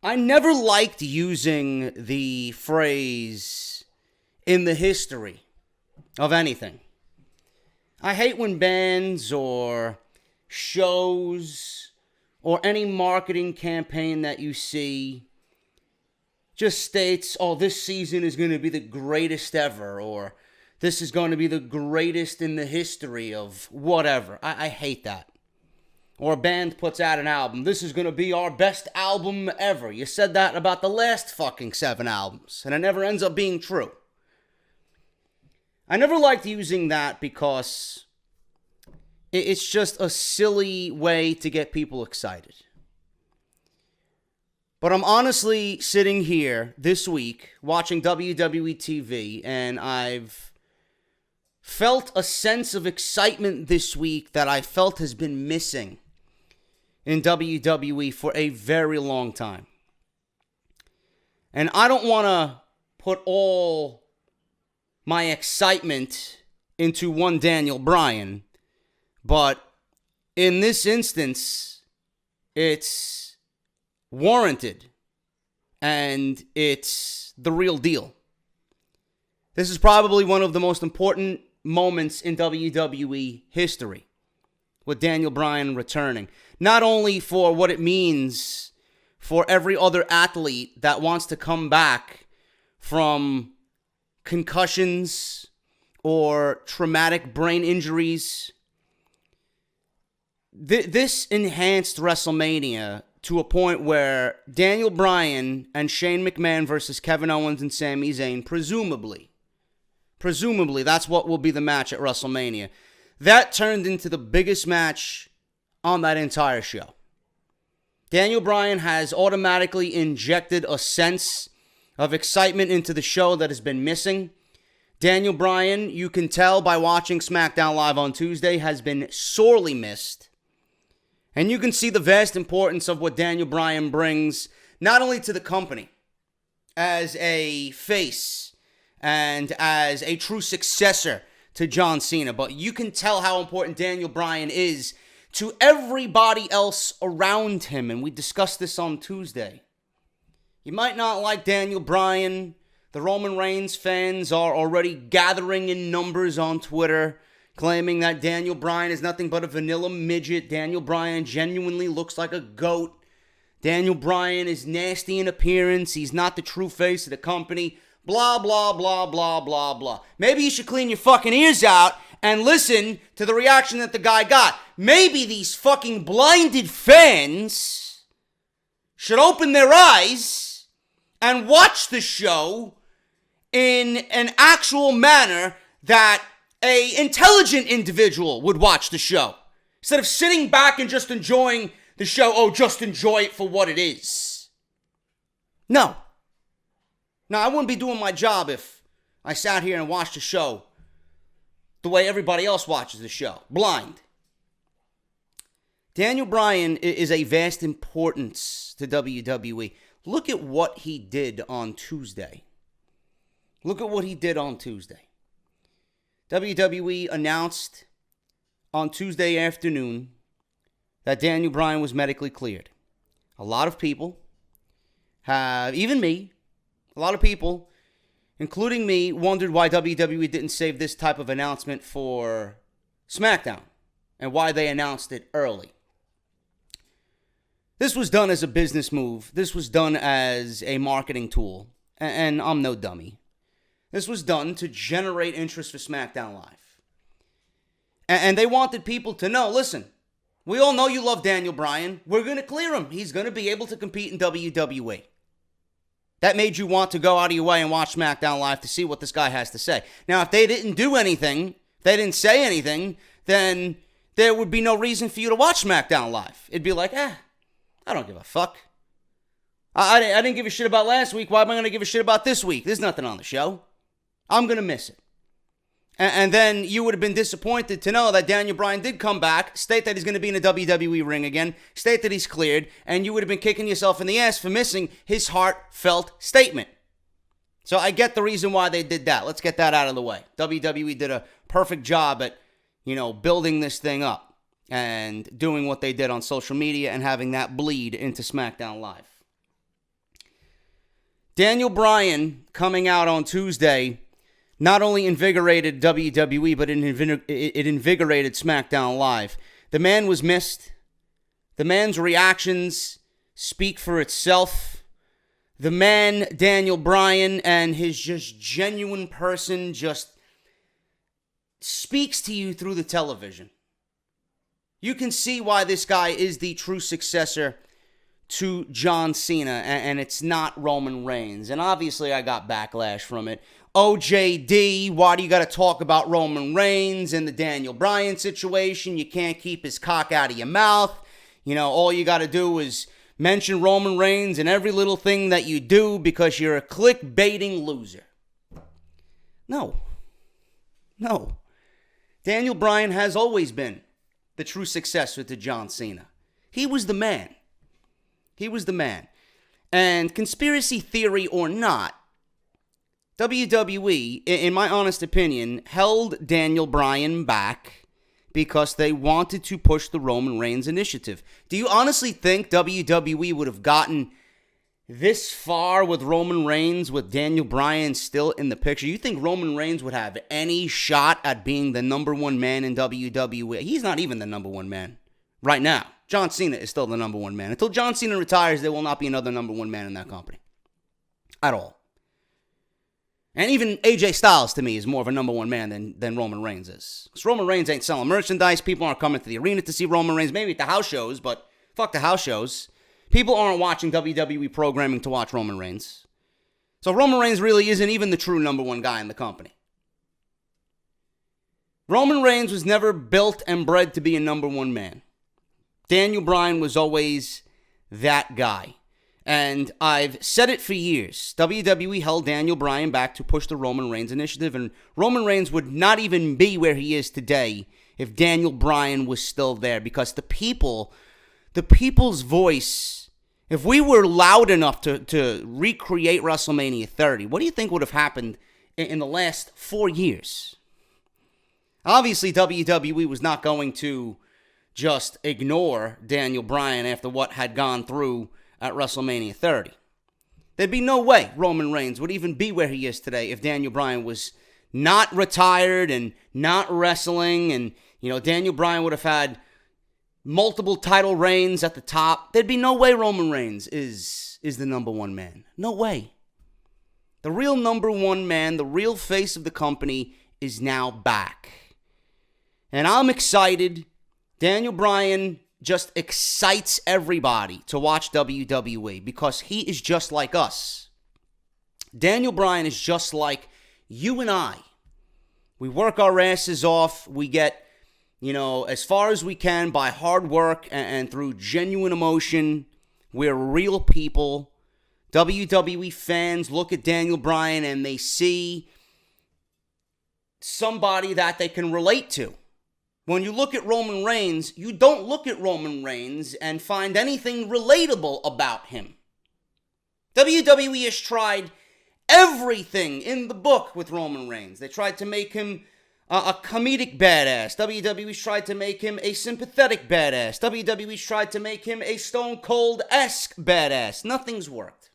I never liked using the phrase in the history of anything. I hate when bands or shows or any marketing campaign that you see just states, oh, this season is going to be the greatest ever, or this is going to be the greatest in the history of whatever. I hate that. Or a band puts out an album, this is going to be our best album ever. You said that about the last fucking 7 albums, and it never ends up being true. I never liked using that because it's just a silly way to get people excited. But I'm honestly sitting here this week watching WWE TV, and I've felt a sense of excitement this week that I felt has been missing in WWE for a very long time. And I don't want to put all my excitement into one Daniel Bryan, but in this instance, it's warranted, and it's the real deal. This is probably one of the most important moments in WWE history, with Daniel Bryan returning. Not only for what it means for every other athlete that wants to come back from concussions or traumatic brain injuries. This enhanced WrestleMania to a point where Daniel Bryan and Shane McMahon versus Kevin Owens and Sami Zayn, presumably, that's what will be the match at WrestleMania. That turned into the biggest match on that entire show. Daniel Bryan has automatically injected a sense of excitement into the show that has been missing. Daniel Bryan, you can tell by watching Smackdown Live on Tuesday, has been sorely missed. And you can see the vast importance of what Daniel Bryan brings, not only to the company as a face and as a true successor to John Cena, but you can tell how important Daniel Bryan is to everybody else around him. And we discussed this on Tuesday. You might not like Daniel Bryan. The Roman Reigns fans are already gathering in numbers on Twitter, claiming that Daniel Bryan is nothing but a vanilla midget. Daniel Bryan genuinely looks like a goat. Daniel Bryan is nasty in appearance. He's not the true face of the company. Blah, blah, blah, blah, blah, blah. Maybe you should clean your fucking ears out and listen to the reaction that the guy got. Maybe these fucking blinded fans should open their eyes and watch the show in an actual manner that a intelligent individual would watch the show. Instead of sitting back and just enjoying the show, just enjoy it for what it is. No, I wouldn't be doing my job if I sat here and watched the show the way everybody else watches the show, blind. Daniel Bryan is a vast importance to WWE. Look at what he did on Tuesday. WWE announced on Tuesday afternoon that Daniel Bryan was medically cleared. A lot of people have, even me, a lot of people, including me, wondered why WWE didn't save this type of announcement for Smackdown and why they announced it early. This was done as a business move. This was done as a marketing tool. And I'm no dummy. This was done to generate interest for Smackdown Live. And they wanted people to know, listen, we all know you love Daniel Bryan. We're going to clear him. He's going to be able to compete in WWE. That made you want to go out of your way and watch SmackDown Live to see what this guy has to say. Now, if they didn't do anything, they didn't say anything, then there would be no reason for you to watch SmackDown Live. It'd be like, I don't give a fuck. I didn't give a shit about last week. Why am I going to give a shit about this week? There's nothing on the show. I'm going to miss it. And then you would have been disappointed to know that Daniel Bryan did come back, state that he's going to be in a WWE ring again, state that he's cleared, and you would have been kicking yourself in the ass for missing his heartfelt statement. So I get the reason why they did that. Let's get that out of the way. WWE did a perfect job at, building this thing up and doing what they did on social media and having that bleed into SmackDown Live. Daniel Bryan coming out on Tuesday not only invigorated WWE, but it invigorated SmackDown Live. The man was missed. The man's reactions speak for itself. The man, Daniel Bryan, and his just genuine person just speaks to you through the television. You can see why this guy is the true successor to John Cena, and it's not Roman Reigns. And obviously I got backlash from it. OJD, why do you got to talk about Roman Reigns and the Daniel Bryan situation? You can't keep his cock out of your mouth. You know, all you got to do is mention Roman Reigns in every little thing that you do because you're a clickbaiting loser. No. Daniel Bryan has always been the true successor to John Cena. He was the man. And conspiracy theory or not, WWE, in my honest opinion, held Daniel Bryan back because they wanted to push the Roman Reigns initiative. Do you honestly think WWE would have gotten this far with Roman Reigns with Daniel Bryan still in the picture? You think Roman Reigns would have any shot at being the number one man in WWE? He's not even the number one man right now. John Cena is still the number one man. Until John Cena retires, there will not be another number one man in that company. At all. And even AJ Styles, to me, is more of a number one man than Roman Reigns is. Because Roman Reigns ain't selling merchandise. People aren't coming to the arena to see Roman Reigns. Maybe at the house shows, but fuck the house shows. People aren't watching WWE programming to watch Roman Reigns. So Roman Reigns really isn't even the true number one guy in the company. Roman Reigns was never built and bred to be a number one man. Daniel Bryan was always that guy. And I've said it for years. WWE held Daniel Bryan back to push the Roman Reigns initiative, and Roman Reigns would not even be where he is today if Daniel Bryan was still there, because the people's voice, if we were loud enough to recreate WrestleMania 30, what do you think would have happened in the last 4 years? Obviously, WWE was not going to just ignore Daniel Bryan after what had gone through at WrestleMania 30. There'd be no way Roman Reigns would even be where he is today if Daniel Bryan was not retired and not wrestling, and, you know, Daniel Bryan would have had multiple title reigns at the top. There'd be no way Roman Reigns is the number one man. No way. The real number one man, the real face of the company, is now back. And I'm excited. Daniel Bryan just excites everybody to watch WWE because he is just like us. Daniel Bryan is just like you and I. We work our asses off. We get, as far as we can by hard work and through genuine emotion. We're real people. WWE fans look at Daniel Bryan and they see somebody that they can relate to. When you look at Roman Reigns, you don't look at Roman Reigns and find anything relatable about him. WWE has tried everything in the book with Roman Reigns. They tried to make him a comedic badass. WWE's tried to make him a sympathetic badass. WWE's tried to make him a Stone Cold-esque badass. Nothing's worked.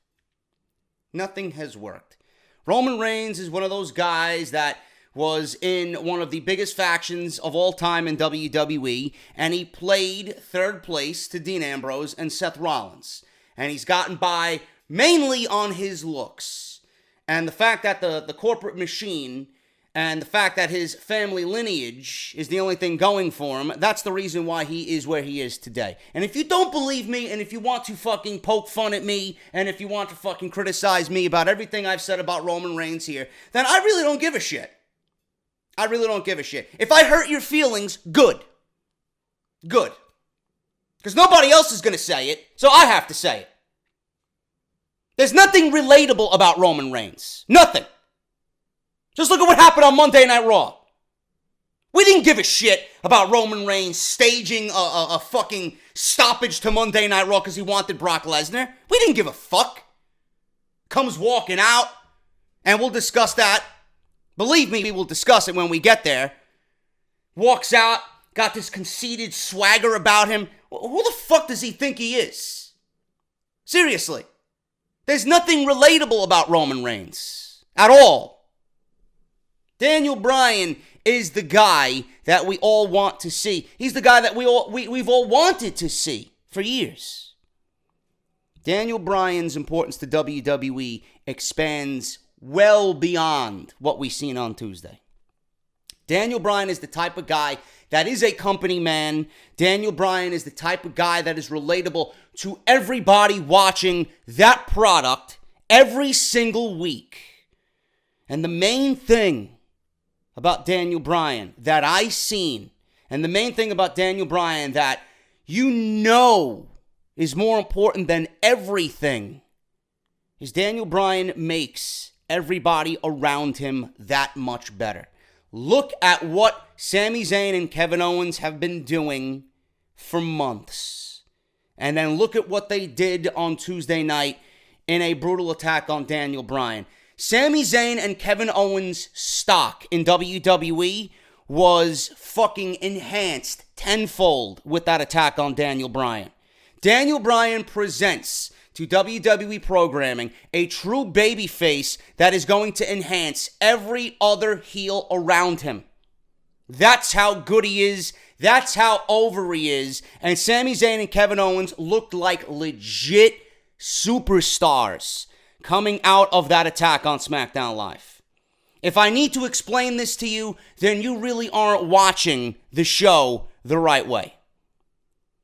Nothing has worked. Roman Reigns is one of those guys that was in one of the biggest factions of all time in WWE, and he played third place to Dean Ambrose and Seth Rollins. And he's gotten by mainly on his looks. And the fact that the corporate machine and the fact that his family lineage is the only thing going for him, that's the reason why he is where he is today. And if you don't believe me, and if you want to fucking poke fun at me, and if you want to fucking criticize me about everything I've said about Roman Reigns here, then I really don't give a shit. I really don't give a shit. If I hurt your feelings, good. Good. Because nobody else is going to say it, so I have to say it. There's nothing relatable about Roman Reigns. Nothing. Just look at what happened on Monday Night Raw. We didn't give a shit about Roman Reigns staging a fucking stoppage to Monday Night Raw because he wanted Brock Lesnar. We didn't give a fuck. Comes walking out, and we'll discuss that. Believe me, we will discuss it when we get there. Walks out, got this conceited swagger about him. Who the fuck does he think he is? Seriously. There's nothing relatable about Roman Reigns at all. Daniel Bryan is the guy that we all want to see. He's the guy that we've all wanted to see for years. Daniel Bryan's importance to WWE expands well beyond what we've seen on Tuesday. Daniel Bryan is the type of guy that is a company man. Daniel Bryan is the type of guy that is relatable to everybody watching that product every single week. And the main thing about Daniel Bryan that I seen, and the main thing about Daniel Bryan that you know is more important than everything, is Daniel Bryan makes everybody around him that much better. Look at what Sami Zayn and Kevin Owens have been doing for months. And then look at what they did on Tuesday night in a brutal attack on Daniel Bryan. Sami Zayn and Kevin Owens' stock in WWE was fucking enhanced tenfold with that attack on Daniel Bryan. Daniel Bryan presents to WWE programming a true babyface that is going to enhance every other heel around him. That's how good he is. That's how over he is. And Sami Zayn and Kevin Owens looked like legit superstars coming out of that attack on Smackdown Live. If I need to explain this to you, then you really aren't watching the show the right way.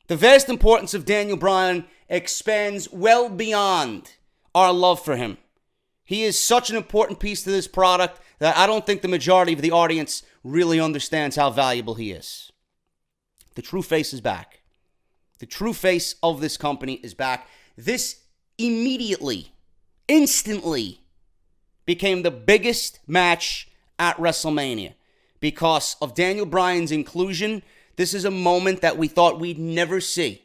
The vast importance of Daniel Bryan expands well beyond our love for him. He is such an important piece to this product that I don't think the majority of the audience really understands how valuable he is. The true face is back. The true face of this company is back. This immediately, instantly became the biggest match at WrestleMania because of Daniel Bryan's inclusion. This is a moment that we thought we'd never see.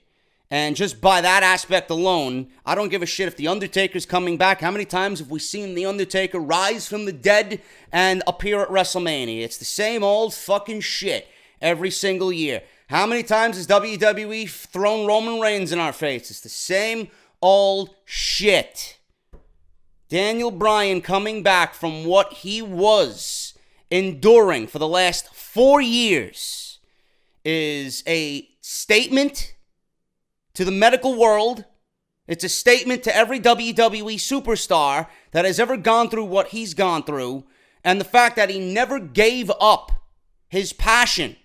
And just by that aspect alone, I don't give a shit if The Undertaker's coming back. How many times have we seen The Undertaker rise from the dead and appear at WrestleMania? It's the same old fucking shit every single year. How many times has WWE thrown Roman Reigns in our face? It's the same old shit. Daniel Bryan coming back from what he was enduring for the last 4 years is a statement to the medical world. It's a statement to every WWE superstar that has ever gone through what he's gone through, and the fact that he never gave up his passion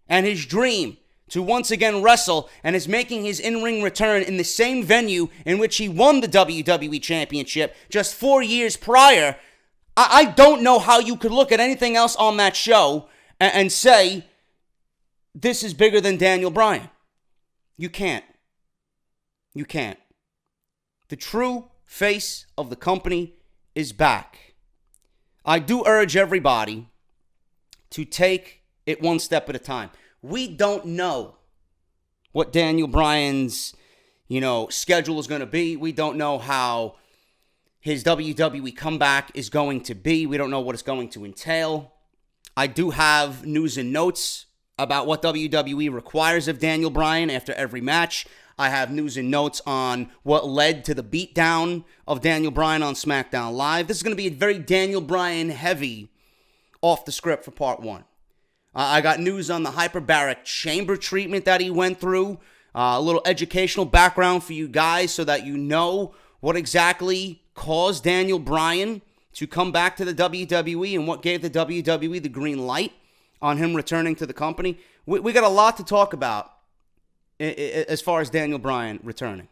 and his dream to once again wrestle, and is making his in-ring return in the same venue in which he won the WWE Championship just 4 years prior. I don't know how you could look at anything else on that show and say, this is bigger than Daniel Bryan. You can't. You can't. The true face of the company is back. I do urge everybody to take it one step at a time. We don't know what Daniel Bryan's, schedule is going to be. We don't know how his WWE comeback is going to be. We don't know what it's going to entail. I do have news and notes about what WWE requires of Daniel Bryan after every match. I have news and notes on what led to the beatdown of Daniel Bryan on SmackDown Live. This is going to be a very Daniel Bryan heavy off the script for part one. I got news on the hyperbaric chamber treatment that he went through. A little educational background for you guys so that you know what exactly caused Daniel Bryan to come back to the WWE and what gave the WWE the green light on him returning to the company. We got a lot to talk about as far as Daniel Bryan returning.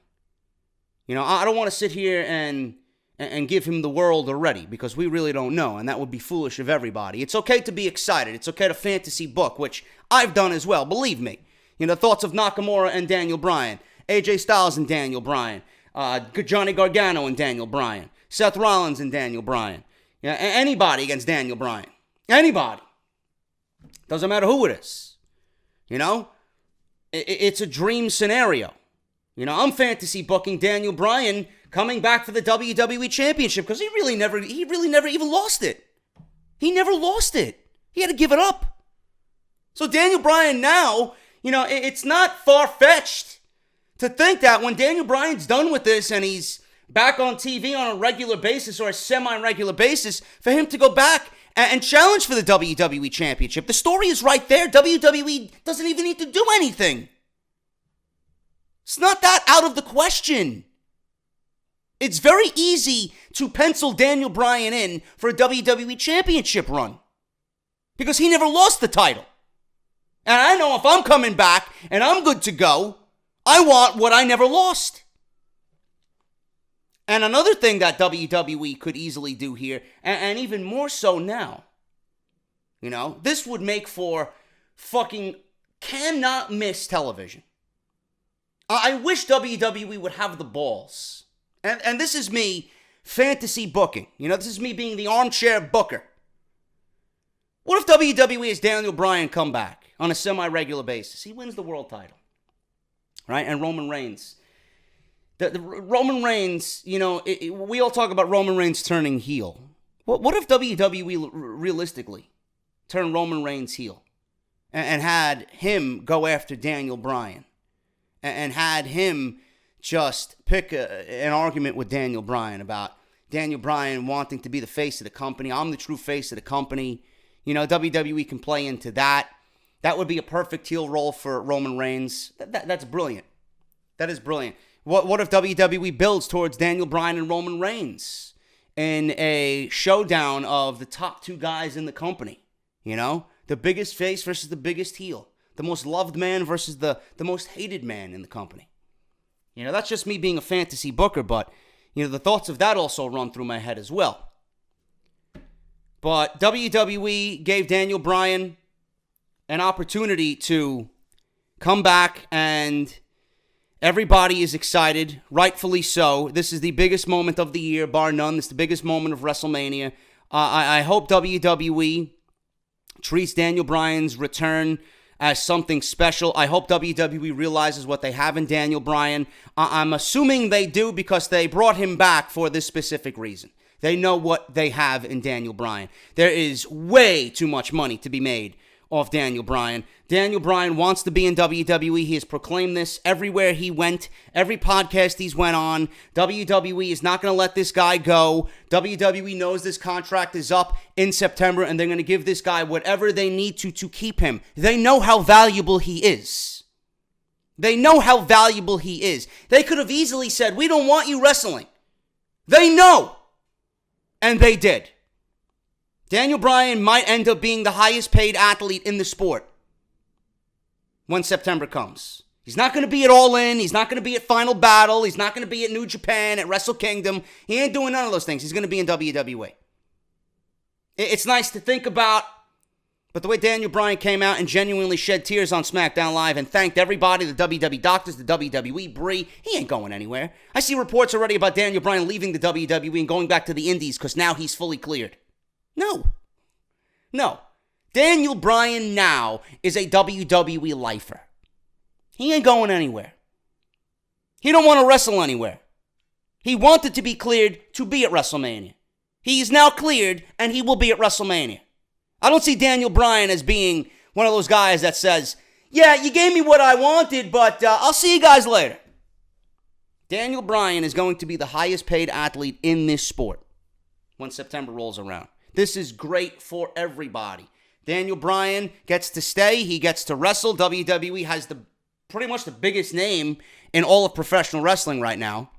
I don't want to sit here and give him the world already because we really don't know, and that would be foolish of everybody. It's okay to be excited. It's okay to fantasy book, which I've done as well, believe me. Thoughts of Nakamura and Daniel Bryan, AJ Styles and Daniel Bryan, Johnny Gargano and Daniel Bryan, Seth Rollins and Daniel Bryan. Anybody against Daniel Bryan. Anybody. Doesn't matter who it is. It's a dream scenario. I'm fantasy booking Daniel Bryan coming back for the WWE Championship because he really never even lost it. He never lost it. He had to give it up. So Daniel Bryan now, it's not far-fetched to think that when Daniel Bryan's done with this and he's back on TV on a regular basis or a semi-regular basis for him to go back and challenge for the WWE Championship. The story is right there. WWE doesn't even need to do anything. It's not that out of the question. It's very easy to pencil Daniel Bryan in for a WWE Championship run because he never lost the title. And I know if I'm coming back and I'm good to go, I want what I never lost. And another thing that WWE could easily do here, and even more so now, this would make for fucking cannot miss television. I wish WWE would have the balls. And this is me fantasy booking. This is me being the armchair booker. What if WWE has Daniel Bryan come back on a semi-regular basis? He wins the world title, right? And Roman Reigns. The Roman Reigns, we all talk about Roman Reigns turning heel. What if WWE realistically turned Roman Reigns heel and had him go after Daniel Bryan and had him just pick an argument with Daniel Bryan about Daniel Bryan wanting to be the face of the company. I'm the true face of the company. WWE can play into that. That would be a perfect heel role for Roman Reigns. That's brilliant. That is brilliant. What if WWE builds towards Daniel Bryan and Roman Reigns in a showdown of the top two guys in the company? The biggest face versus the biggest heel. The most loved man versus the most hated man in the company. That's just me being a fantasy booker, but, the thoughts of that also run through my head as well. But WWE gave Daniel Bryan an opportunity to come back, and everybody is excited, rightfully so. This is the biggest moment of the year, bar none. This is the biggest moment of WrestleMania. I hope WWE treats Daniel Bryan's return as something special. I hope WWE realizes what they have in Daniel Bryan. I'm assuming they do because they brought him back for this specific reason. They know what they have in Daniel Bryan. There is way too much money to be made off Daniel Bryan. Daniel Bryan wants to be in WWE. He has proclaimed this everywhere he went, every podcast he's went on. WWE is not going to let this guy go. WWE knows this contract is up in September, and they're going to give this guy whatever they need to keep him. They know how valuable he is. They know how valuable he is. They could have easily said, we don't want you wrestling. They know. And they did. Daniel Bryan might end up being the highest paid athlete in the sport when September comes. He's not going to be at All In. He's not going to be at Final Battle. He's not going to be at New Japan, at Wrestle Kingdom. He ain't doing none of those things. He's going to be in WWE. It's nice to think about, but the way Daniel Bryan came out and genuinely shed tears on Smackdown Live and thanked everybody, the WWE doctors, the WWE, Brie, he ain't going anywhere. I see reports already about Daniel Bryan leaving the WWE and going back to the Indies because now he's fully cleared. No. Daniel Bryan now is a WWE lifer. He ain't going anywhere. He don't want to wrestle anywhere. He wanted to be cleared to be at WrestleMania. He is now cleared, and he will be at WrestleMania. I don't see Daniel Bryan as being one of those guys that says, yeah, you gave me what I wanted, but I'll see you guys later. Daniel Bryan is going to be the highest paid athlete in this sport when September rolls around. This is great for everybody. Daniel Bryan gets to stay. He gets to wrestle. WWE has pretty much the biggest name in all of professional wrestling right now.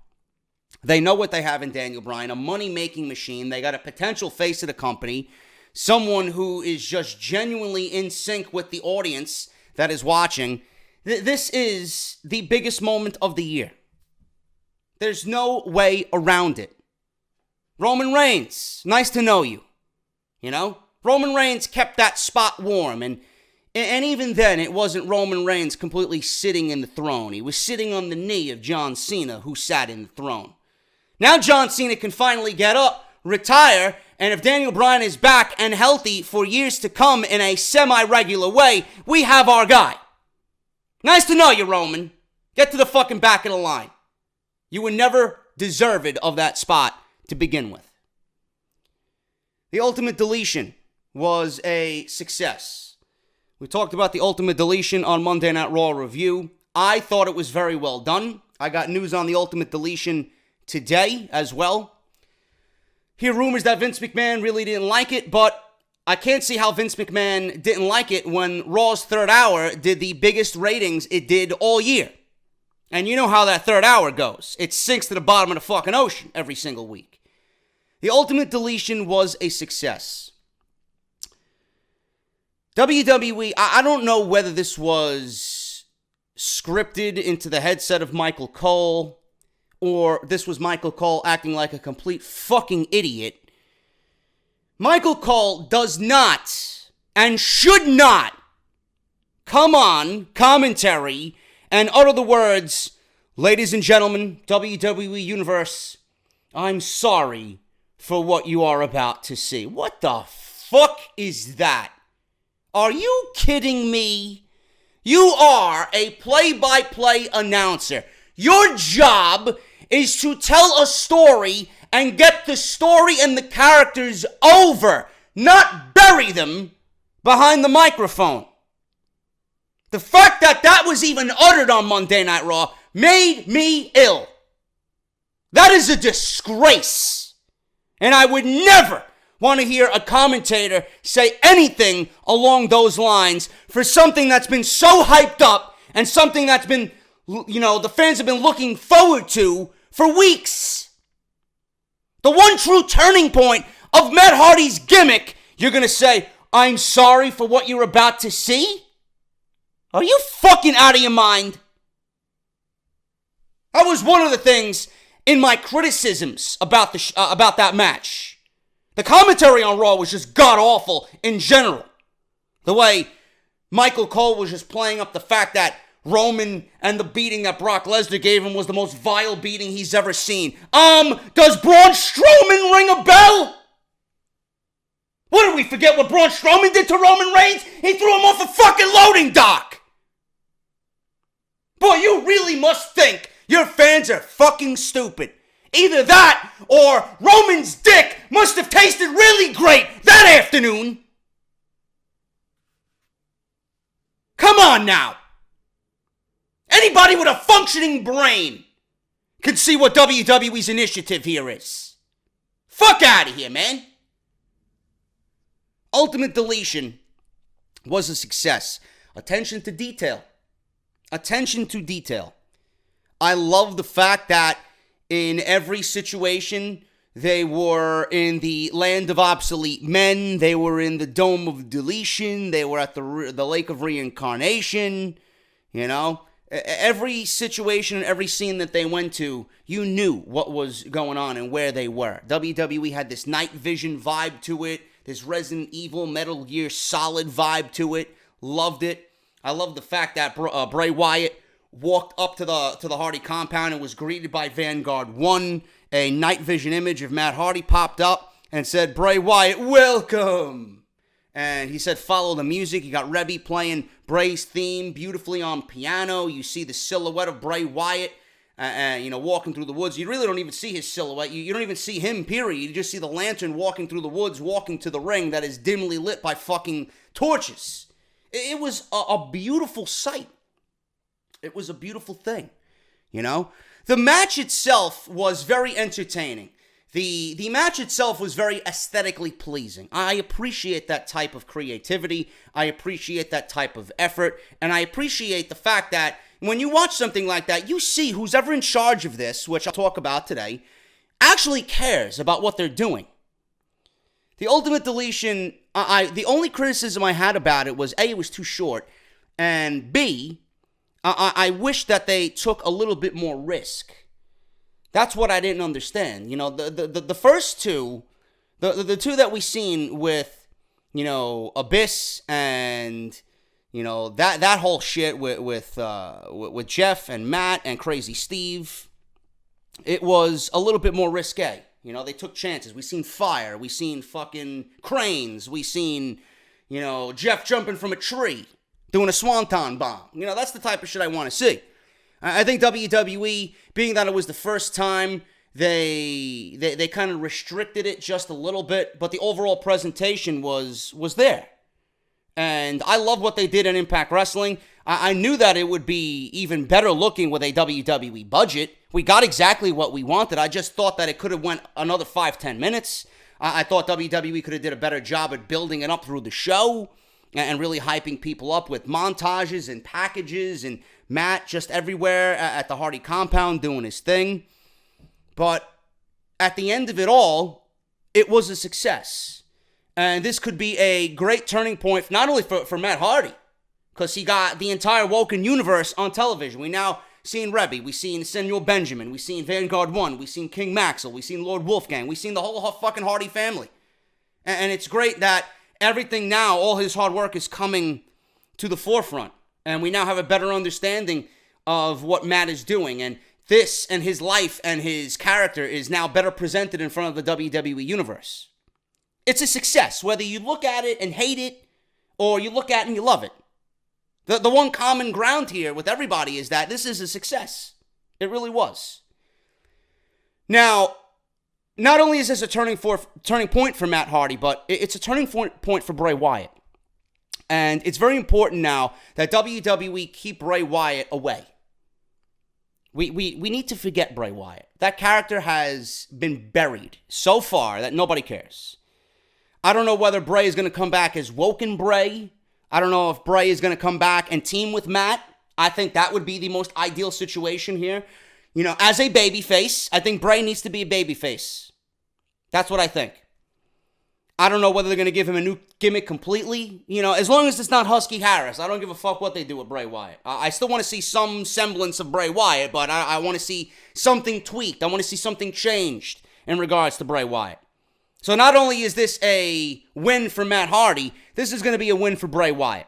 They know what they have in Daniel Bryan, a money-making machine. They got a potential face of the company, someone who is just genuinely in sync with the audience that is watching. This is the biggest moment of the year. There's no way around it. Roman Reigns, nice to know you. Roman Reigns kept that spot warm, and even then, it wasn't Roman Reigns completely sitting in the throne. He was sitting on the knee of John Cena, who sat in the throne. Now John Cena can finally get up, retire, and if Daniel Bryan is back and healthy for years to come in a semi-regular way, we have our guy. Nice to know you, Roman. Get to the fucking back of the line. You were never deserved of that spot to begin with. The Ultimate Deletion was a success. We talked about the Ultimate Deletion on Monday Night Raw Review. I thought it was very well done. I got news on the Ultimate Deletion today as well. Hear rumors that Vince McMahon really didn't like it, but I can't see how Vince McMahon didn't like it when Raw's third hour did the biggest ratings it did all year. And you know how that third hour goes. It sinks to the bottom of the fucking ocean every single week. The Ultimate Deletion was a success. WWE, I don't know whether this was scripted into the headset of Michael Cole, or this was Michael Cole acting like a complete fucking idiot. Michael Cole does not and should not come on commentary and utter the words, "Ladies and gentlemen, WWE Universe, I'm sorry for what you are about to see." What the fuck is that? Are you kidding me? You are a play-by-play announcer. Your job is to tell a story and get the story and the characters over, not bury them behind the microphone. The fact that that was even uttered on Monday Night Raw made me ill. That is a disgrace. And I would never want to hear a commentator say anything along those lines for something that's been so hyped up and something that's been, the fans have been looking forward to for weeks. The one true turning point of Matt Hardy's gimmick, you're going to say, "I'm sorry for what you're about to see"? Are you fucking out of your mind? That was one of the things in my criticisms about that match. The commentary on Raw was just god-awful in general. The way Michael Cole was just playing up the fact that Roman and the beating that Brock Lesnar gave him was the most vile beating he's ever seen. Does Braun Strowman ring a bell? What, did we forget what Braun Strowman did to Roman Reigns? He threw him off a fucking loading dock. Boy, you really must think your fans are fucking stupid. Either that, or Roman's dick must have tasted really great that afternoon. Come on now. Anybody with a functioning brain can see what WWE's initiative here is. Fuck out of here, man. Ultimate Deletion was a success. Attention to detail. Attention to detail. I love the fact that in every situation, they were in the land of obsolete men. They were in the dome of deletion. They were at the lake of reincarnation. Every situation, every scene that they went to, you knew what was going on and where they were. WWE had this night vision vibe to it. This Resident Evil, Metal Gear Solid vibe to it. Loved it. I love the fact that Bray Wyatt walked up to the Hardy compound and was greeted by Vanguard 1. A night vision image of Matt Hardy popped up and said, "Bray Wyatt, welcome." And he said, "Follow the music." You got Rebby playing Bray's theme beautifully on piano. You see the silhouette of Bray Wyatt, walking through the woods. You really don't even see his silhouette. You don't even see him, period. You just see the lantern walking through the woods, walking to the ring that is dimly lit by fucking torches. It was a beautiful sight. It was a beautiful thing, The match itself was very entertaining. The match itself was very aesthetically pleasing. I appreciate that type of creativity. I appreciate that type of effort. And I appreciate the fact that when you watch something like that, you see who's ever in charge of this, which I'll talk about today, actually cares about what they're doing. The Ultimate Deletion, the only criticism I had about it was A, it was too short, and B, I wish that they took a little bit more risk. That's what I didn't understand. The first two, the two that we seen with, Abyss and, that whole shit with Jeff and Matt and Crazy Steve, it was a little bit more risque. They took chances. We seen fire. We seen fucking cranes. We seen, Jeff jumping from a tree, doing a swanton bomb. That's the type of shit I want to see. I think WWE, being that it was the first time, they kind of restricted it just a little bit, but the overall presentation was there. And I love what they did in Impact Wrestling. I knew that it would be even better looking with a WWE budget. We got exactly what we wanted. I just thought that it could have went another 5-10 minutes. I thought WWE could have did a better job at building it up through the show and really hyping people up with montages and packages and Matt just everywhere at the Hardy compound doing his thing. But at the end of it all, it was a success. And this could be a great turning point, not only for Matt Hardy, because he got the entire Woken universe on television. We now seen Rebby, we seen Senor Benjamin, we seen Vanguard 1, we seen King Maxwell, we seen Lord Wolfgang, we seen the whole fucking Hardy family. And it's great that everything now, all his hard work is coming to the forefront. And we now have a better understanding of what Matt is doing. And this and his life and his character is now better presented in front of the WWE universe. It's a success, whether you look at it and hate it, or you look at it and you love it. The one common ground here with everybody is that this is a success. It really was. Now, not only is this a turning point for Matt Hardy, but it's a turning point for Bray Wyatt. And it's very important now that WWE keep Bray Wyatt away. We need to forget Bray Wyatt. That character has been buried so far that nobody cares. I don't know whether Bray is going to come back as Woken Bray. I don't know if Bray is going to come back and team with Matt. I think that would be the most ideal situation here. You know, as a babyface, I think Bray needs to be a babyface. That's what I think. I don't know whether they're going to give him a new gimmick completely. You know, as long as it's not Husky Harris, I don't give a fuck what they do with Bray Wyatt. I still want to see some semblance of Bray Wyatt, but I want to see something tweaked. I want to see something changed in regards to Bray Wyatt. So not only is this a win for Matt Hardy, this is going to be a win for Bray Wyatt.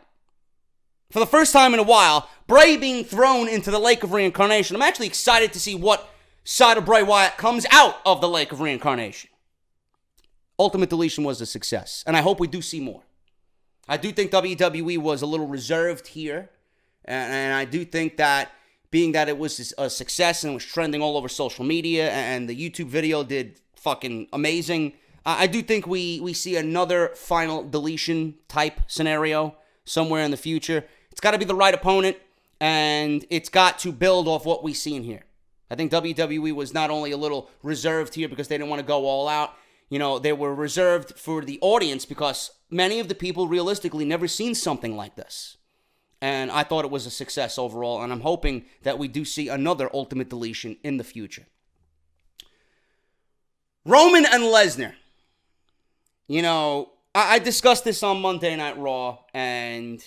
For the first time in a while, Bray being thrown into the Lake of Reincarnation. I'm actually excited to see what side of Bray Wyatt comes out of the Lake of Reincarnation. Ultimate Deletion was a success, and I hope we do see more. I do think WWE was a little reserved here, and I do think that being that it was a success and was trending all over social media, and the YouTube video did fucking amazing, I do think we see another final Deletion type scenario somewhere in the future. It's got to be the right opponent, and it's got to build off what we see in here. I think WWE was not only a little reserved here because they didn't want to go all out. You know, they were reserved for the audience because many of the people realistically never seen something like this. And I thought it was a success overall, and I'm hoping that we do see another Ultimate Deletion in the future. Roman and Lesnar. You know, I discussed this on Monday Night Raw, and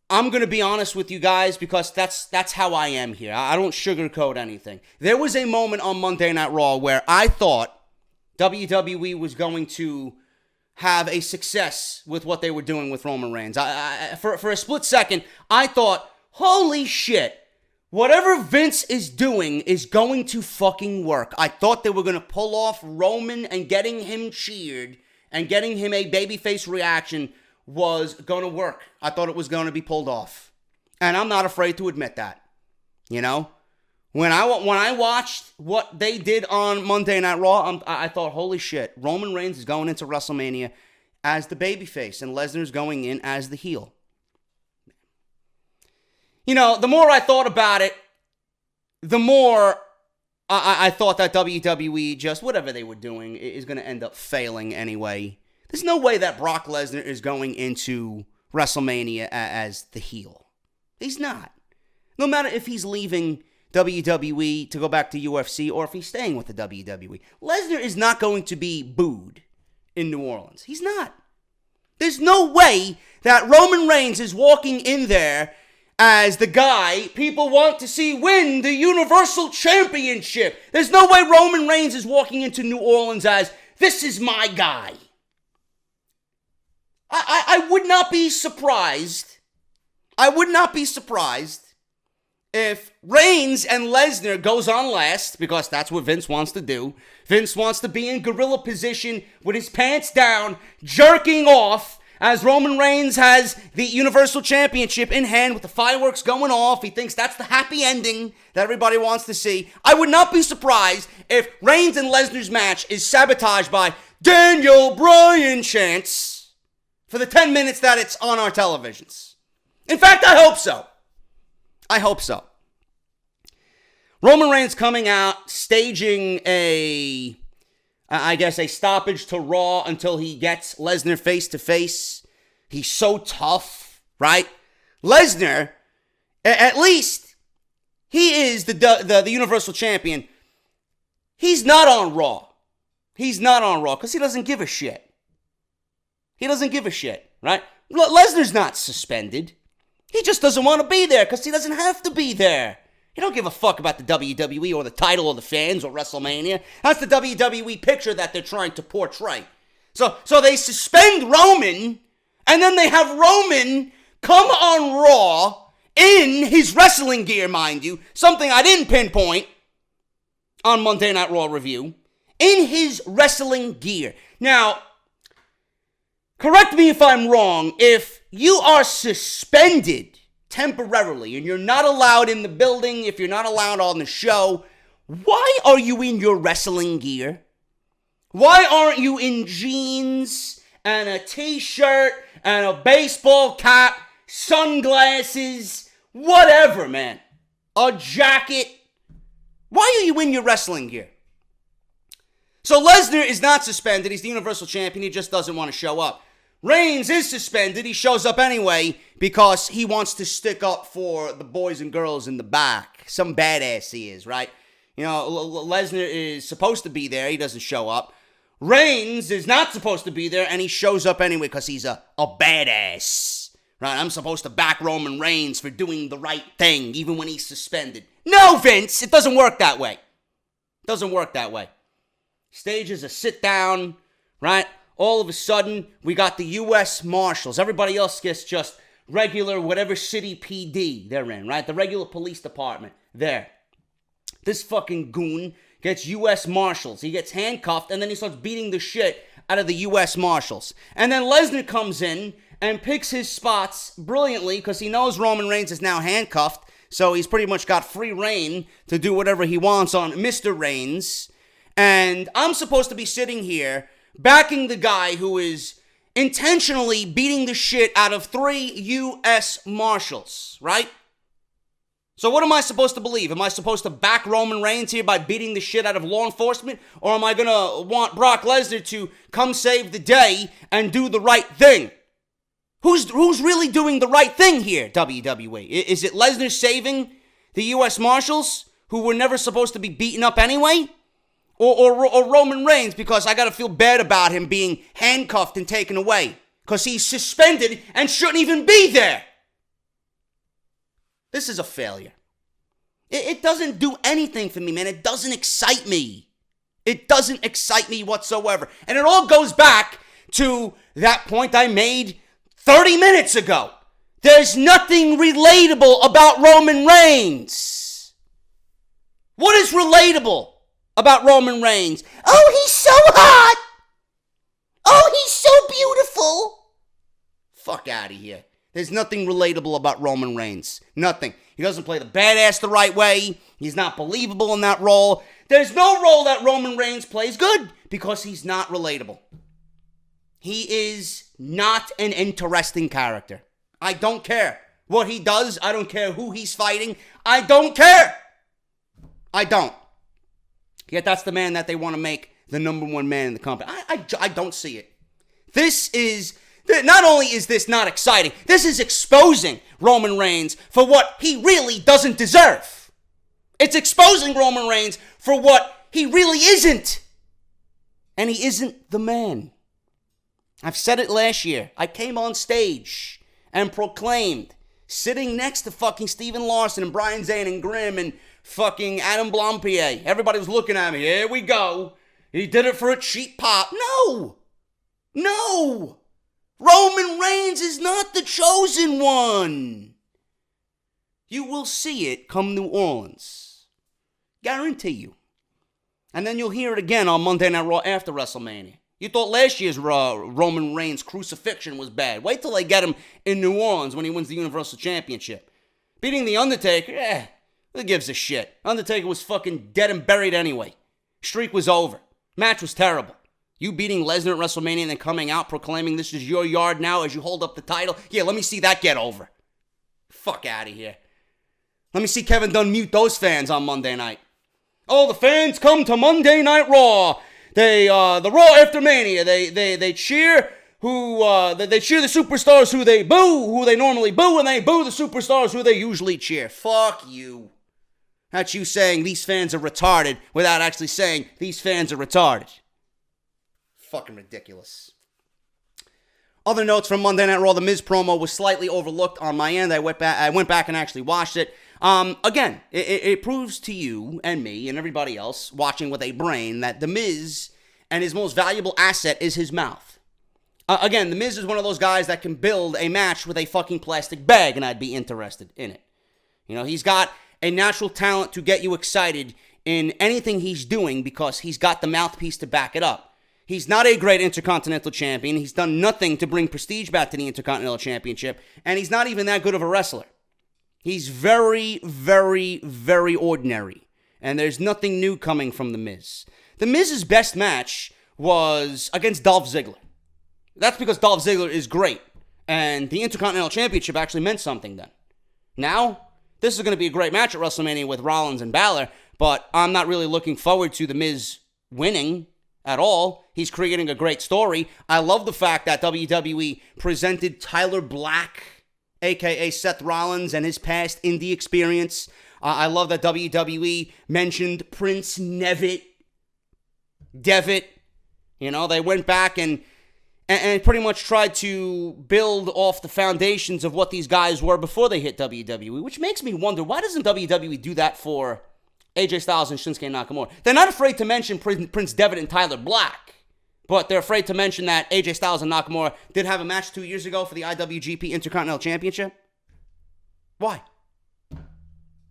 I'm going to be honest with you guys because that's how I am here. I don't sugarcoat anything. There was a moment on Monday Night Raw where I thought WWE was going to have a success with what they were doing with Roman Reigns. For a split second, I thought, holy shit, whatever Vince is doing is going to fucking work. I thought they were going to pull off Roman and getting him cheered and getting him a babyface reaction was going to work. I thought it was going to be pulled off. And I'm not afraid to admit that. You know? When I watched what they did on Monday Night Raw, I thought, holy shit, Roman Reigns is going into WrestleMania as the babyface and Lesnar's going in as the heel. You know, the more I thought about it, the more I thought that WWE, just whatever they were doing, is going to end up failing anyway. There's no way that Brock Lesnar is going into WrestleMania as the heel. He's not. No matter if he's leaving WWE to go back to UFC or if he's staying with the WWE. Lesnar is not going to be booed in New Orleans. He's not. There's no way that Roman Reigns is walking in there as the guy people want to see win the Universal Championship. There's no way Roman Reigns is walking into New Orleans as, this is my guy. I would not be surprised. I would not be surprised if Reigns and Lesnar goes on last, because that's what Vince wants to do. Vince wants to be in gorilla position with his pants down, jerking off, as Roman Reigns has the Universal Championship in hand with the fireworks going off. He thinks that's the happy ending that everybody wants to see. I would not be surprised if Reigns and Lesnar's match is sabotaged by Daniel Bryan chants for the 10 minutes that it's on our televisions. In fact, I hope so. I hope so. Roman Reigns coming out, staging a stoppage to Raw until he gets Lesnar face to face. He's so tough, right? Lesnar, at least, he is the Universal Champion. He's not on Raw. He's not on Raw because he doesn't give a shit. He doesn't give a shit, right? Lesnar's not suspended. He just doesn't want to be there because he doesn't have to be there. He don't give a fuck about the WWE or the title or the fans or WrestleMania. That's the WWE picture that they're trying to portray. So they suspend Roman, and then they have Roman come on Raw in his wrestling gear, mind you. Something I didn't pinpoint on Monday Night Raw review. In his wrestling gear. Now, correct me if I'm wrong. If you are suspended temporarily and you're not allowed in the building, if you're not allowed on the show, why are you in your wrestling gear? Why aren't you in jeans and a t-shirt and a baseball cap, sunglasses, whatever, man? A jacket? Why are you in your wrestling gear? So Lesnar is not suspended. He's the Universal Champion. He just doesn't want to show up. Reigns is suspended. He shows up anyway because he wants to stick up for the boys and girls in the back. Some badass he is, right? You know, Lesnar is supposed to be there. He doesn't show up. Reigns is not supposed to be there, and he shows up anyway because he's a badass. Right? I'm supposed to back Roman Reigns for doing the right thing, even when he's suspended. No, Vince! It doesn't work that way. It doesn't work that way. Stages a sit-down, right? All of a sudden, we got the U.S. Marshals. Everybody else gets just regular whatever city PD they're in, right? The regular police department. There. This fucking goon gets U.S. Marshals. He gets handcuffed, and then he starts beating the shit out of the U.S. Marshals. And then Lesnar comes in and picks his spots brilliantly because he knows Roman Reigns is now handcuffed, so he's pretty much got free reign to do whatever he wants on Mr. Reigns. And I'm supposed to be sitting here backing the guy who is intentionally beating the shit out of 3 U.S. Marshals, right? So what am I supposed to believe? Am I supposed to back Roman Reigns here by beating the shit out of law enforcement? Or am I going to want Brock Lesnar to come save the day and do the right thing? Who's really doing the right thing here, WWE? Is it Lesnar saving the U.S. Marshals, who were never supposed to be beaten up anyway? Or Roman Reigns, because I got to feel bad about him being handcuffed and taken away because he's suspended and shouldn't even be there. This is a failure. It doesn't do anything for me, man. It doesn't excite me. It doesn't excite me whatsoever. And it all goes back to that point I made 30 minutes ago. There's nothing relatable about Roman Reigns. What is relatable about Roman Reigns? Oh, he's so hot. Oh, he's so beautiful. Fuck out of here. There's nothing relatable about Roman Reigns. Nothing. He doesn't play the badass the right way. He's not believable in that role. There's no role that Roman Reigns plays good because he's not relatable. He is not an interesting character. I don't care what he does. I don't care who he's fighting. I don't care. I don't. Yet that's the man that they want to make the number one man in the company. I don't see it. This is, not only is this not exciting, this is exposing Roman Reigns for what he really doesn't deserve. It's exposing Roman Reigns for what he really isn't. And he isn't the man. I've said it last year. I came on stage and proclaimed, sitting next to fucking Steven Larson and Bryan, Zayn and Grimm and fucking Adam Blampier. Everybody was looking at me. Here we go. He did it for a cheap pop. No. No. Roman Reigns is not the chosen one. You will see it come New Orleans. Guarantee you. And then you'll hear it again on Monday Night Raw after WrestleMania. You thought last year's Roman Reigns crucifixion was bad. Wait till they get him in New Orleans when he wins the Universal Championship. Beating The Undertaker, who gives a shit? Undertaker was fucking dead and buried anyway. Streak was over. Match was terrible. You beating Lesnar at WrestleMania and then coming out proclaiming this is your yard now as you hold up the title? Yeah, let me see that get over. Fuck out of here. Let me see Kevin Dunn mute those fans on Monday night. Oh, the fans come to Monday Night Raw. The Raw after Mania. They cheer they cheer the superstars who they boo, who they normally boo, and they boo the superstars who they usually cheer. Fuck you. That's you saying these fans are retarded without actually saying these fans are retarded. Fucking ridiculous. Other notes from Monday Night Raw, the Miz promo was slightly overlooked on my end. I went back and actually watched it. Again, it proves to you and me and everybody else watching with a brain that the Miz and his most valuable asset is his mouth. Again, the Miz is one of those guys that can build a match with a fucking plastic bag, and I'd be interested in it. You know, he's got a natural talent to get you excited in anything he's doing because he's got the mouthpiece to back it up. He's not a great Intercontinental Champion. He's done nothing to bring prestige back to the Intercontinental Championship, and he's not even that good of a wrestler. He's very, very, very ordinary, and there's nothing new coming from The Miz. The Miz's best match was against Dolph Ziggler. That's because Dolph Ziggler is great, and the Intercontinental Championship actually meant something then. Now, this is going to be a great match at WrestleMania with Rollins and Balor, but I'm not really looking forward to The Miz winning at all. He's creating a great story. I love the fact that WWE presented Tyler Black, a.k.a. Seth Rollins, and his past indie experience. I love that WWE mentioned Prince Devitt. You know, they went back and pretty much tried to build off the foundations of what these guys were before they hit WWE, which makes me wonder, why doesn't WWE do that for AJ Styles and Shinsuke Nakamura? They're not afraid to mention Prince Devitt and Tyler Black, but they're afraid to mention that AJ Styles and Nakamura did have a match 2 years ago for the IWGP Intercontinental Championship. Why?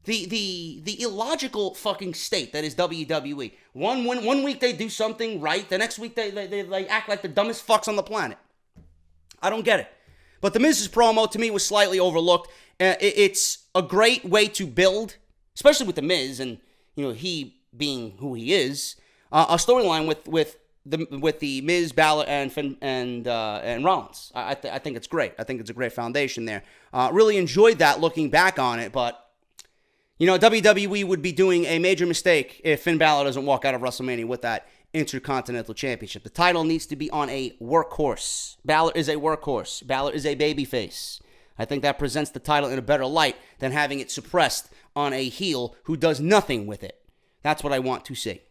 The illogical fucking state that is WWE. One week they do something right, the next week they act like the dumbest fucks on the planet. I don't get it. But the Miz's promo to me was slightly overlooked. It's a great way to build, especially with the Miz and you know he being who he is, a storyline with the Miz, Balor, and Rollins. I think it's great. I think it's a great foundation there. Really enjoyed that looking back on it, but you know, WWE would be doing a major mistake if Finn Balor doesn't walk out of WrestleMania with that Intercontinental Championship. The title needs to be on a workhorse. Balor is a workhorse. Balor is a babyface. I think that presents the title in a better light than having it suppressed on a heel who does nothing with it. That's what I want to see.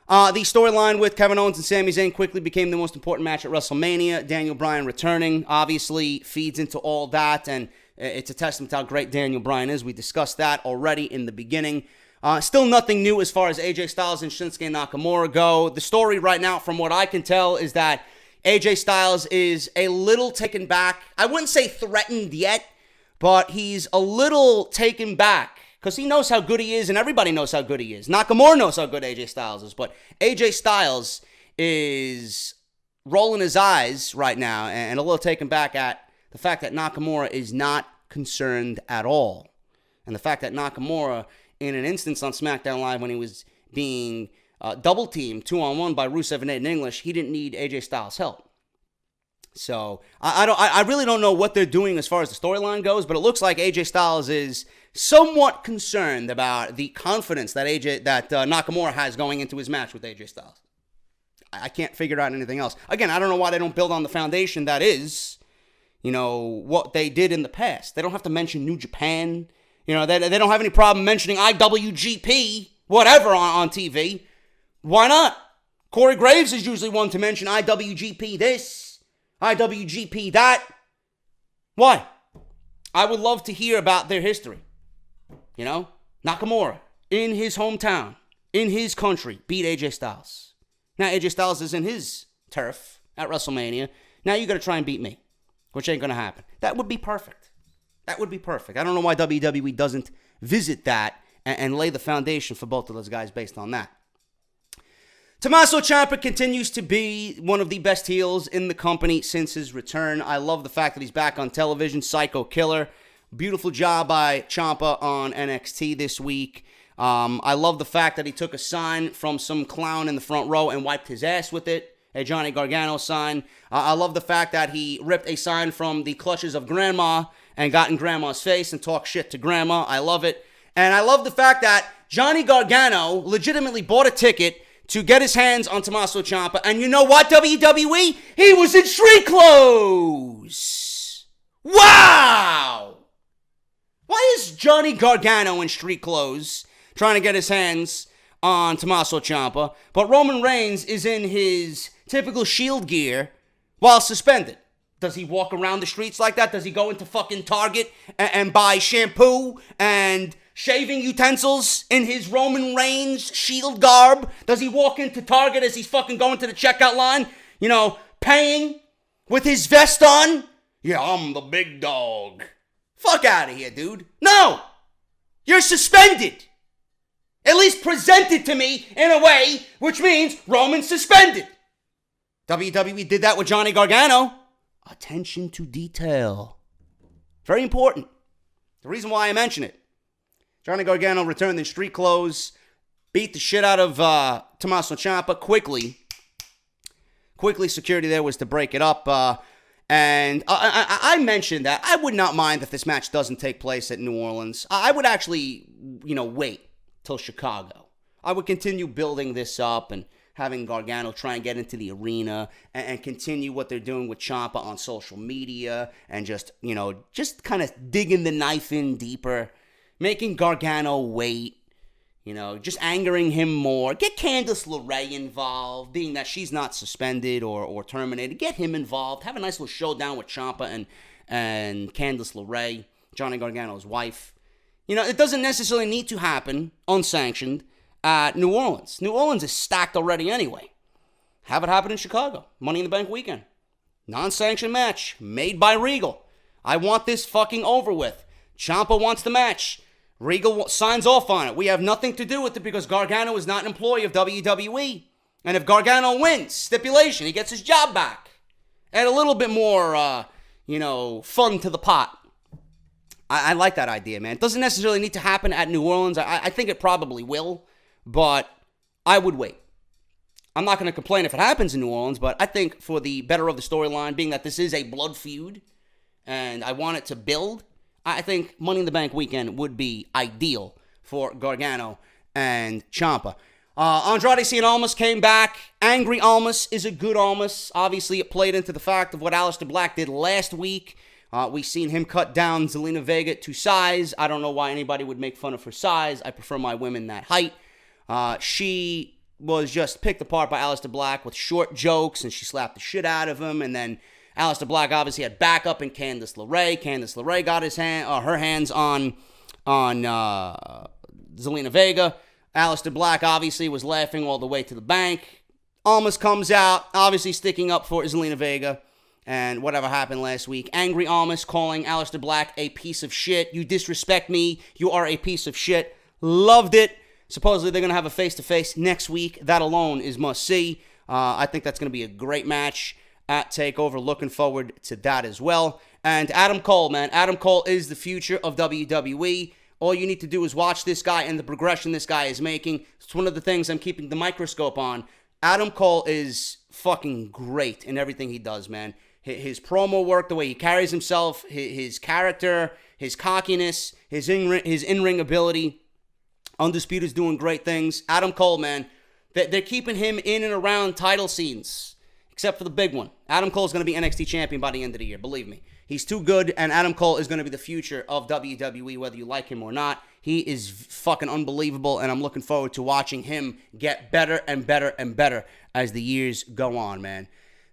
The storyline with Kevin Owens and Sami Zayn quickly became the most important match at WrestleMania. Daniel Bryan returning obviously feeds into all that, and it's a testament to how great Daniel Bryan is. We discussed that already in the beginning. Still nothing new as far as AJ Styles and Shinsuke Nakamura go. The story right now, from what I can tell, is that AJ Styles is a little taken back. I wouldn't say threatened yet, but he's a little taken back because he knows how good he is, and everybody knows how good he is. Nakamura knows how good AJ Styles is, but AJ Styles is rolling his eyes right now and a little taken back at the fact that Nakamura is not concerned at all. And the fact that Nakamura, in an instance on SmackDown Live when he was being double-teamed 2-on-1 by Rusev and Aiden English, he didn't need AJ Styles' help. So I really don't know what they're doing as far as the storyline goes, but it looks like AJ Styles is somewhat concerned about the confidence that Nakamura has going into his match with AJ Styles. I can't figure out anything else. Again, I don't know why they don't build on the foundation that is, you know, what they did in the past. They don't have to mention New Japan. You know, they don't have any problem mentioning IWGP, whatever, on TV. Why not? Corey Graves is usually one to mention IWGP this, IWGP that. Why? I would love to hear about their history. You know, Nakamura, in his hometown, in his country, beat AJ Styles. Now AJ Styles is in his turf at WrestleMania. Now you got to try and beat me, which ain't going to happen. That would be perfect. That would be perfect. I don't know why WWE doesn't visit that and lay the foundation for both of those guys based on that. Tommaso Ciampa continues to be one of the best heels in the company since his return. I love the fact that he's back on television. Psycho Killer. Beautiful job by Ciampa on NXT this week. I love the fact that he took a sign from some clown in the front row and wiped his ass with it. A Johnny Gargano sign. I love the fact that he ripped a sign from the clutches of Grandma and got in Grandma's face and talked shit to Grandma. I love it. And I love the fact that Johnny Gargano legitimately bought a ticket to get his hands on Tommaso Ciampa. And you know what, WWE? He was in street clothes. Wow! Why is Johnny Gargano in street clothes trying to get his hands on Tommaso Ciampa, but Roman Reigns is in his typical Shield gear while suspended? Does he walk around the streets like that? Does he go into fucking Target and buy shampoo and shaving utensils in his Roman Reigns Shield garb? Does he walk into Target as he's fucking going to the checkout line, paying with his vest on? Yeah, I'm the big dog. Fuck out of here, dude. No! You're suspended! At least present it to me in a way which means Roman's suspended. WWE did that with Johnny Gargano. Attention to detail. Very important. The reason why I mention it. Johnny Gargano returned in street clothes, beat the shit out of Tommaso Ciampa quickly. Quickly, security there was to break it up. And I mentioned that I would not mind if this match doesn't take place at New Orleans. I would actually, wait till Chicago. I would continue building this up and having Gargano try and get into the arena and continue what they're doing with Ciampa on social media and just kind of digging the knife in deeper, making Gargano wait, just angering him more. Get Candice LeRae involved, being that she's not suspended or terminated. Get him involved. Have a nice little showdown with Ciampa and Candice LeRae, Johnny Gargano's wife. It doesn't necessarily need to happen unsanctioned at New Orleans. New Orleans is stacked already anyway. Have it happen in Chicago. Money in the Bank weekend. Non-sanctioned match made by Regal. I want this fucking over with. Ciampa wants the match. Regal signs off on it. We have nothing to do with it because Gargano is not an employee of WWE. And if Gargano wins, stipulation, he gets his job back. Add a little bit more, fun to the pot. I like that idea, man. It doesn't necessarily need to happen at New Orleans. I think it probably will, but I would wait. I'm not going to complain if it happens in New Orleans, but I think for the better of the storyline, being that this is a blood feud, and I want it to build, I think Money in the Bank weekend would be ideal for Gargano and Ciampa. Andrade Cien Almas came back. Angry Almas is a good Almas. Obviously, it played into the fact of what Aleister Black did last week. We've seen him cut down Zelina Vega to size. I don't know why anybody would make fun of her size. I prefer my women that height. She was just picked apart by Aleister Black with short jokes, and she slapped the shit out of him. And then Aleister Black obviously had backup in Candice LeRae. Candice LeRae got her hands on Zelina Vega. Aleister Black obviously was laughing all the way to the bank. Almas comes out, obviously sticking up for Zelina Vega. And whatever happened last week. Angry Almas calling Aleister Black a piece of shit. You disrespect me. You are a piece of shit. Loved it. Supposedly they're going to have a face-to-face next week. That alone is must-see. I think that's going to be a great match at TakeOver. Looking forward to that as well. And Adam Cole, man. Adam Cole is the future of WWE. All you need to do is watch this guy and the progression this guy is making. It's one of the things I'm keeping the microscope on. Adam Cole is fucking great in everything he does, man. His promo work, the way he carries himself, his character, his cockiness, his in-ring ability. Undisputed is doing great things. Adam Cole, man, they're keeping him in and around title scenes, except for the big one. Adam Cole is going to be NXT champion by the end of the year, believe me. He's too good, and Adam Cole is going to be the future of WWE, whether you like him or not. He is fucking unbelievable, and I'm looking forward to watching him get better and better and better as the years go on, man.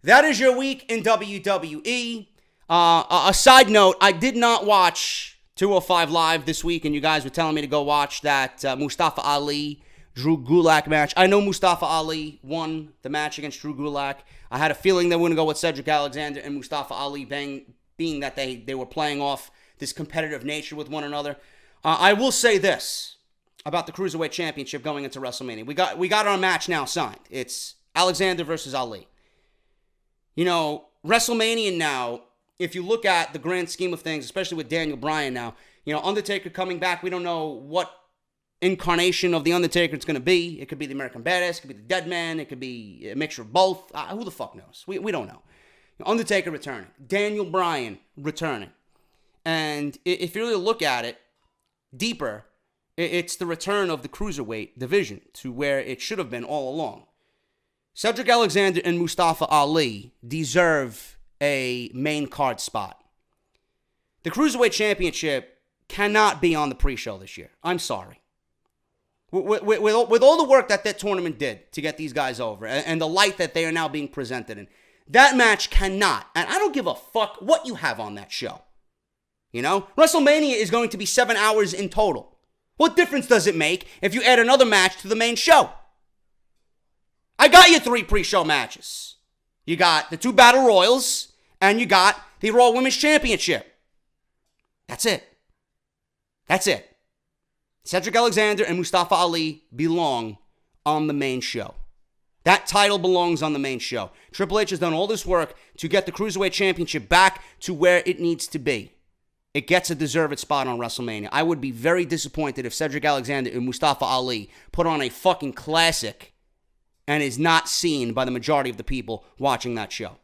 That is your week in WWE. A side note, I did not watch 205 Live this week, and you guys were telling me to go watch that Mustafa Ali, Drew Gulak match. I know Mustafa Ali won the match against Drew Gulak. I had a feeling they were going to go with Cedric Alexander and Mustafa Ali, being that they were playing off this competitive nature with one another. I will say this about the Cruiserweight Championship going into WrestleMania. We got our match now signed. It's Alexander versus Ali. WrestleMania now, if you look at the grand scheme of things, especially with Daniel Bryan now, Undertaker coming back, we don't know what incarnation of The Undertaker it's going to be. It could be the American Badass, it could be the Dead Man, it could be a mixture of both. Who the fuck knows? We don't know. Undertaker returning. Daniel Bryan returning. And if you really look at it deeper, it's the return of the Cruiserweight division to where it should have been all along. Cedric Alexander and Mustafa Ali deserve a main card spot. The Cruiserweight Championship cannot be on the pre-show this year. I'm sorry. With all the work that tournament did to get these guys over and the light that they are now being presented in, that match cannot, and I don't give a fuck what you have on that show. You know, WrestleMania is going to be 7 hours in total. What difference does it make if you add another match to the main show? I got you 3 pre-show matches. You got the 2 Battle Royals, and you got the Raw Women's Championship. That's it. That's it. Cedric Alexander and Mustafa Ali belong on the main show. That title belongs on the main show. Triple H has done all this work to get the Cruiserweight Championship back to where it needs to be. It gets a deserved spot on WrestleMania. I would be very disappointed if Cedric Alexander and Mustafa Ali put on a fucking classic and is not seen by the majority of the people watching that show.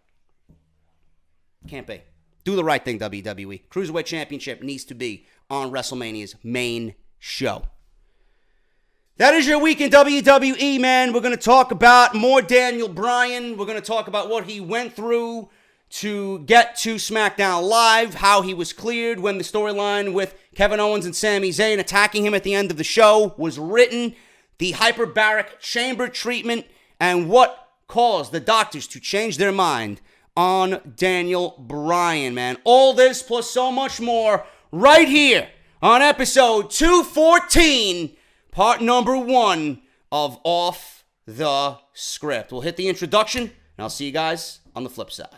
Can't be. Do the right thing, WWE. Cruiserweight Championship needs to be on WrestleMania's main show. That is your week in WWE, man. We're going to talk about more Daniel Bryan. We're going to talk about what he went through to get to Smackdown Live, how he was cleared when the storyline with Kevin Owens and Sami Zayn attacking him at the end of the show was written, the hyperbaric chamber treatment, and what caused the doctors to change their mind on Daniel Bryan, man. All this plus so much more right here on episode 214, part number 1 of Off the Script. We'll hit the introduction, and I'll see you guys on the flip side.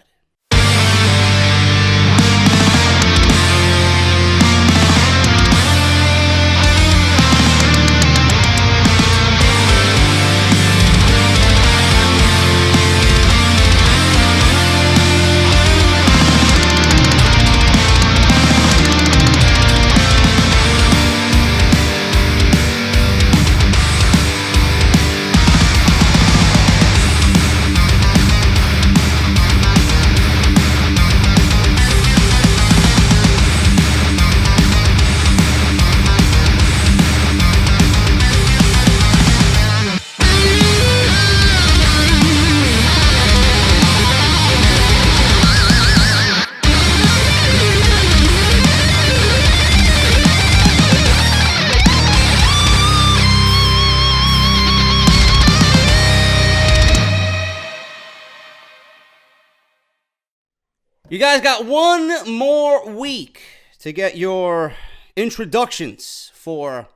You guys got one more week to get your introductions for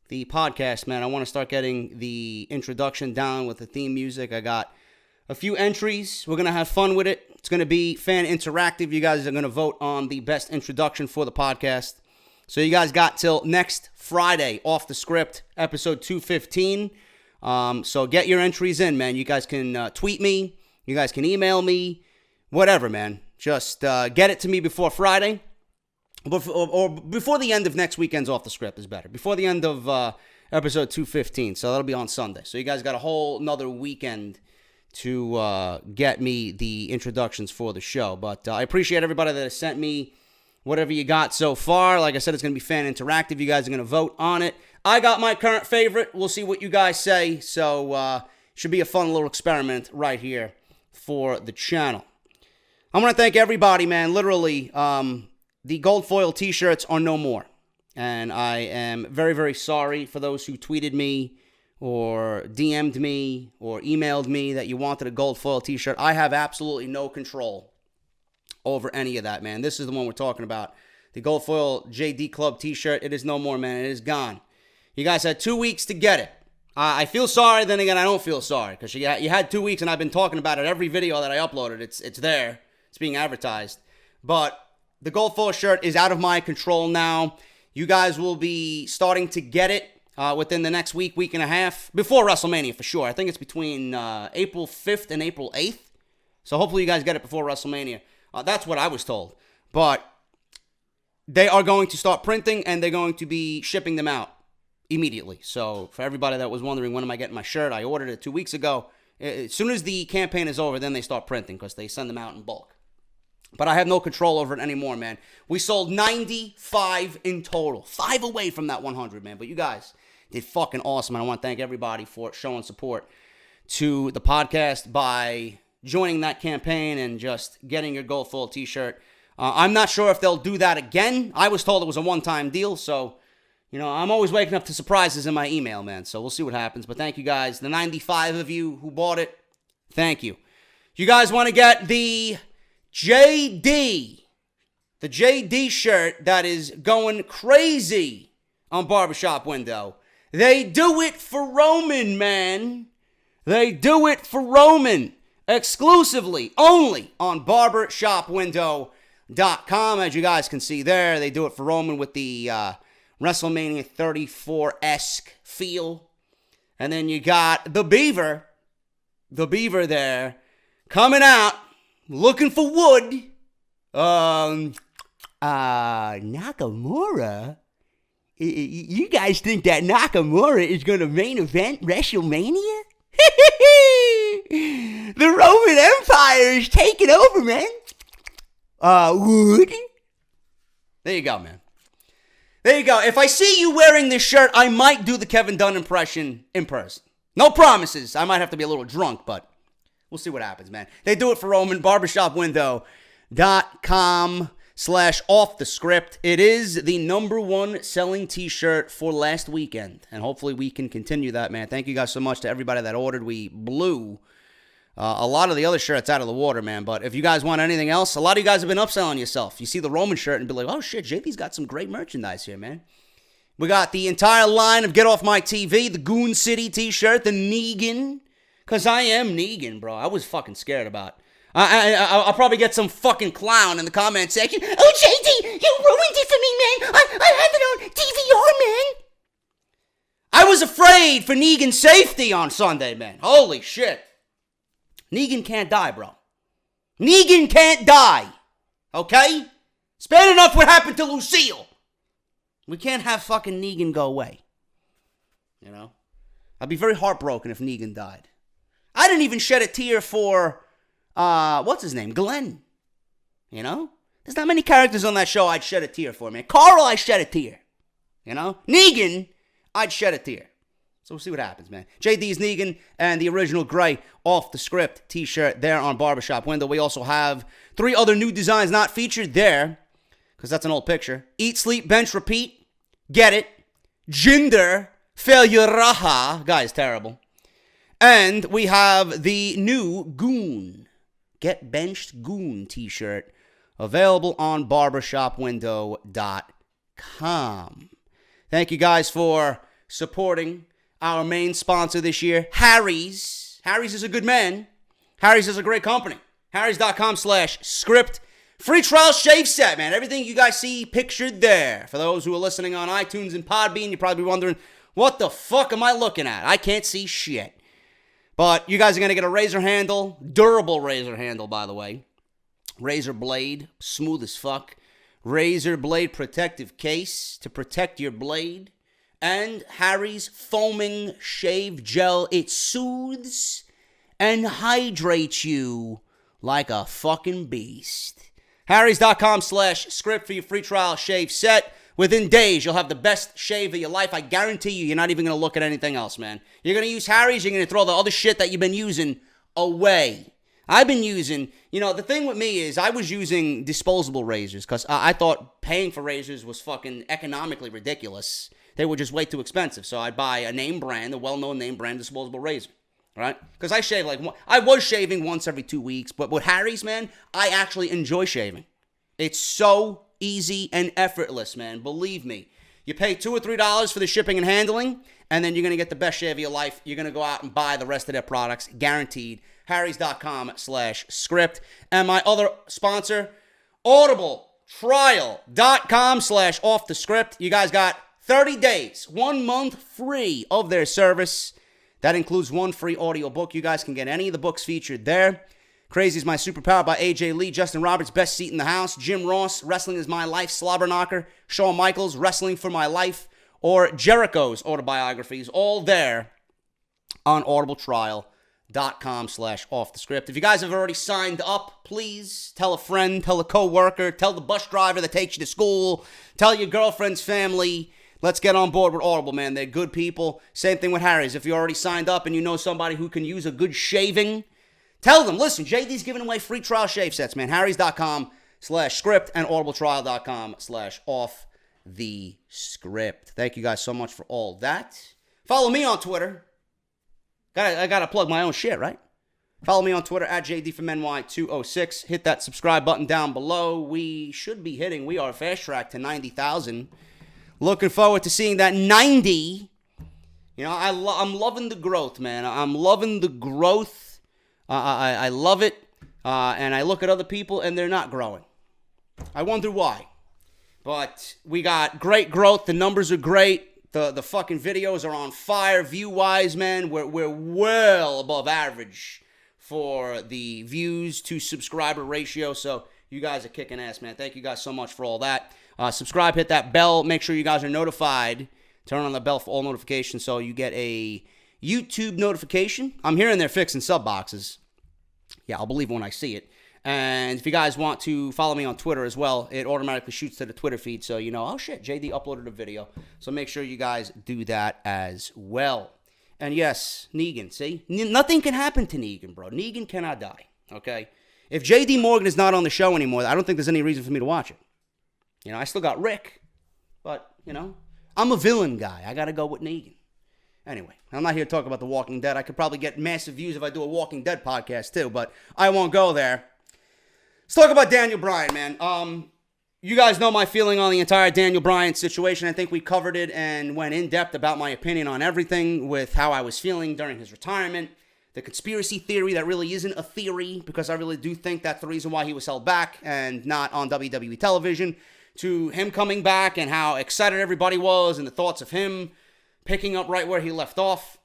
the podcast, man. I want to start getting the introduction down with the theme music. I got a few entries. We're going to have fun with it. It's going to be fan interactive. You guys are going to vote on the best introduction for the podcast. So you guys got till next Friday, Off the Script, episode 215. So get your entries in, man. You guys can tweet me. You guys can email me. Whatever, man. Just get it to me before Friday, or before the end of next weekend's Off the Script is better. Before the end of episode 215, so that'll be on Sunday. So you guys got a whole another weekend to get me the introductions for the show. But I appreciate everybody that has sent me whatever you got so far. Like I said, it's going to be fan interactive. You guys are going to vote on it. I got my current favorite. We'll see what you guys say. So should be a fun little experiment right here for the channel. I want to thank everybody, man. Literally, the gold foil t-shirts are no more. And I am very, very sorry for those who tweeted me or DM'd me or emailed me that you wanted a gold foil t-shirt. I have absolutely no control over any of that, man. This is the one we're talking about. The gold foil JD Club t-shirt, it is no more, man. It is gone. You guys had 2 weeks to get it. I feel sorry, then again, I don't feel sorry. Because you had 2 weeks, and I've been talking about it every video that I uploaded. It's there. It's being advertised. But the gold foil shirt is out of my control now. You guys will be starting to get it within the next week, week and a half. Before WrestleMania, for sure. I think it's between April 5th and April 8th. So hopefully you guys get it before WrestleMania. That's what I was told. But they are going to start printing, and they're going to be shipping them out immediately. So for everybody that was wondering when am I getting my shirt, I ordered it 2 weeks ago. As soon as the campaign is over, then they start printing because they send them out in bulk. But I have no control over it anymore, man. We sold 95 in total. 5 away from that 100, man. But you guys did fucking awesome. And I want to thank everybody for showing support to the podcast by joining that campaign and just getting your Go Full t-shirt. I'm not sure if they'll do that again. I was told it was a one-time deal, so, you know, I'm always waking up to surprises in my email, man. So we'll see what happens. But thank you guys. The 95 of you who bought it, thank you. You guys want to get the JD shirt that is going crazy on Barbershop Window. They do it for Roman, man. They do it for Roman. Exclusively, only on barbershopwindow.com. As you guys can see there, they do it for Roman with the WrestleMania 34-esque feel. And then you got the Beaver there, coming out, looking for wood. Nakamura? You guys think that Nakamura is going to main event WrestleMania? The Roman Empire is taking over, man. Wood? There you go, man. There you go. If I see you wearing this shirt, I might do the Kevin Dunn impression in person. No promises. I might have to be a little drunk, but we'll see what happens, man. They do it for Roman. Barbershopwindow.com/offthescript. It is the number one selling t-shirt for last weekend, and hopefully we can continue that, man. Thank you guys so much to everybody that ordered. We blew a lot of the other shirts out of the water, man. But if you guys want anything else, a lot of you guys have been upselling yourself. You see the Roman shirt and be like, oh shit, JP's got some great merchandise here, man. We got the entire line of Get Off My TV, the Goon City t-shirt, the Negan. Because I am Negan, bro. I was fucking scared about. I'll probably get some fucking clown in the comment section. Oh, JD, you ruined it for me, man. I had it on DVR, man. I was afraid for Negan's safety on Sunday, man. Holy shit. Negan can't die, bro. Negan can't die. Okay? It's bad enough what happened to Lucille. We can't have fucking Negan go away. You know? I'd be very heartbroken if Negan died. I didn't even shed a tear for, what's his name? Glenn. You know? There's not many characters on that show I'd shed a tear for, man. Carl, I shed a tear. You know? Negan, I'd shed a tear. So we'll see what happens, man. JD's Negan and the original gray Off the Script t-shirt there on Barbershop Window. We also have 3 other new designs not featured there, because that's an old picture. Eat, Sleep, Bench, Repeat. Get it. Jinder Failuraha. Guy's terrible. And we have the new Goon. Get Benched Goon t-shirt available on barbershopwindow.com. Thank you guys for supporting our main sponsor this year, Harry's. Harry's is a good man. Harry's is a great company. Harry's.com/script. Free trial shave set, man. Everything you guys see pictured there. For those who are listening on iTunes and Podbean, you're probably wondering, what the fuck am I looking at? I can't see shit. But you guys are going to get a razor handle. Durable razor handle, by the way. Razor blade. Smooth as fuck. Razor blade protective case to protect your blade. And Harry's foaming shave gel. It soothes and hydrates you like a fucking beast. Harry's.com/script for your free trial shave set. Within days, you'll have the best shave of your life. I guarantee you're not even going to look at anything else, man. You're going to use Harry's, you're going to throw the other shit that you've been using away. I've been using, the thing with me is I was using disposable razors because I thought paying for razors was fucking economically ridiculous. They were just way too expensive. So I'd buy a well-known name brand disposable razor, right? Because I shave I was shaving once every 2 weeks, but with Harry's, man, I actually enjoy shaving. It's so easy and effortless, man. Believe me. You pay $2 or $3 for the shipping and handling, and then you're going to get the best shave of your life. You're going to go out and buy the rest of their products, guaranteed. Harrys.com/script. And my other sponsor, audibletrial.com/offthescript. You guys got 30 days, 1 month free of their service. That includes 1 free audiobook. You guys can get any of the books featured there. Crazy is My Superpower by AJ Lee, Justin Roberts, Best Seat in the House, Jim Ross, Wrestling is My Life, Slobber Knocker, Shawn Michaels, Wrestling for My Life, or Jericho's autobiographies, all there on audibletrial.com/offthescript. If you guys have already signed up, please tell a friend, tell a coworker, tell the bus driver that takes you to school, tell your girlfriend's family. Let's get on board with Audible, man. They're good people. Same thing with Harry's. If you already signed up and you know somebody who can use a good shaving, tell them, listen, JD's giving away free trial shave sets, man. Harrys.com/script and audibletrial.com/offthescript. Thank you guys so much for all that. Follow me on Twitter. I gotta plug my own shit, right? Follow me on Twitter at JDFROMNY206. Hit that subscribe button down below. We are fast track to 90,000. Looking forward to seeing that 90. You know, I'm loving the growth, man. I'm loving the growth. I love it. And I look at other people and they're not growing. I wonder why. But we got great growth. The numbers are great. The fucking videos are on fire. View-wise, man, we're well above average for the views to subscriber ratio. So you guys are kicking ass, man. Thank you guys so much for all that. Subscribe, hit that bell. Make sure you guys are notified. Turn on the bell for all notifications so you get a YouTube notification. I'm hearing they're fixing sub boxes. Yeah, I'll believe when I see it. And if you guys want to follow me on Twitter as well, it automatically shoots to the Twitter feed. So you know, oh shit, JD uploaded a video. So make sure you guys do that as well. And yes, Negan, see? Nothing can happen to Negan, bro. Negan cannot die, okay? If JD Morgan is not on the show anymore, I don't think there's any reason for me to watch it. You know, I still got Rick, but, you know, I'm a villain guy. I got to go with Negan. Anyway, I'm not here to talk about The Walking Dead. I could probably get massive views if I do a Walking Dead podcast, too, but I won't go there. Let's talk about Daniel Bryan, man. You guys know my feeling on the entire Daniel Bryan situation. I think we covered it and went in depth about my opinion on everything with how I was feeling during his retirement. The conspiracy theory that really isn't a theory, because I really do think that's the reason why he was held back and not on WWE television, to him coming back and how excited everybody was and the thoughts of him picking up right where he left off.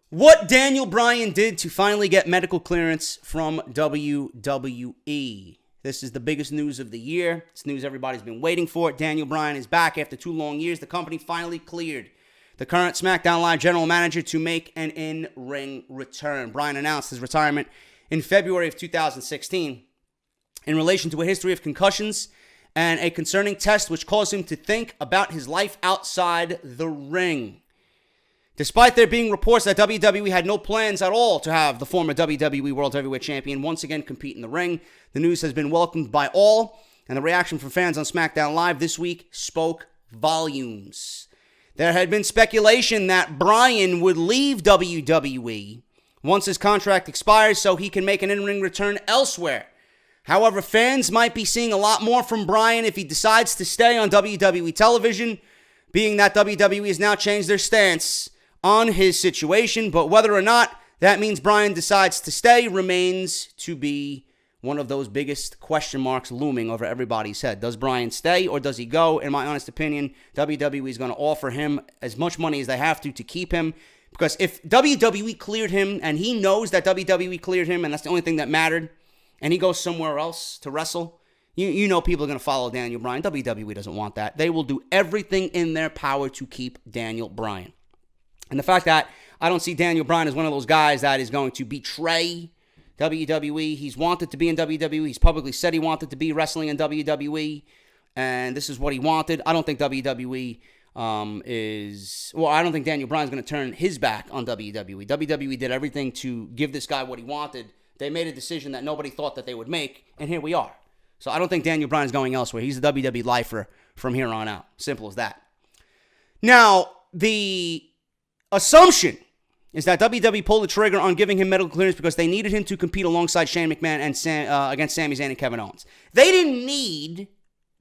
What Daniel Bryan did to finally get medical clearance from WWE. This is the biggest news of the year. It's news everybody's been waiting for. Daniel Bryan is back after 2 long years. The company finally cleared the current SmackDown Live general manager to make an in-ring return. Bryan announced his retirement in February of 2016 in relation to a history of concussions and a concerning test which caused him to think about his life outside the ring. Despite there being reports that WWE had no plans at all to have the former WWE World Heavyweight Champion once again compete in the ring, the news has been welcomed by all, and the reaction from fans on SmackDown Live this week spoke volumes. There had been speculation that Bryan would leave WWE once his contract expires so he can make an in-ring return elsewhere. However, fans might be seeing a lot more from Bryan if he decides to stay on WWE television, being that WWE has now changed their stance on his situation. But whether or not that means Bryan decides to stay remains to be one of those biggest question marks looming over everybody's head. Does Bryan stay or does he go? In my honest opinion, WWE is going to offer him as much money as they have to keep him. Because if WWE cleared him and he knows that WWE cleared him and that's the only thing that mattered, and he goes somewhere else to wrestle, you know people are going to follow Daniel Bryan. WWE doesn't want that. They will do everything in their power to keep Daniel Bryan. And the fact that I don't see Daniel Bryan as one of those guys that is going to betray WWE. He's wanted to be in WWE. He's publicly said he wanted to be wrestling in WWE. And this is what he wanted. I don't think WWE I don't think Daniel Bryan's going to turn his back on WWE. WWE did everything to give this guy what he wanted. They made a decision that nobody thought that they would make, and here we are. So I don't think Daniel Bryan's going elsewhere. He's a WWE lifer from here on out. Simple as that. Now, the assumption is that WWE pulled the trigger on giving him medical clearance because they needed him to compete alongside Shane McMahon and against Sami Zayn and Kevin Owens. They didn't need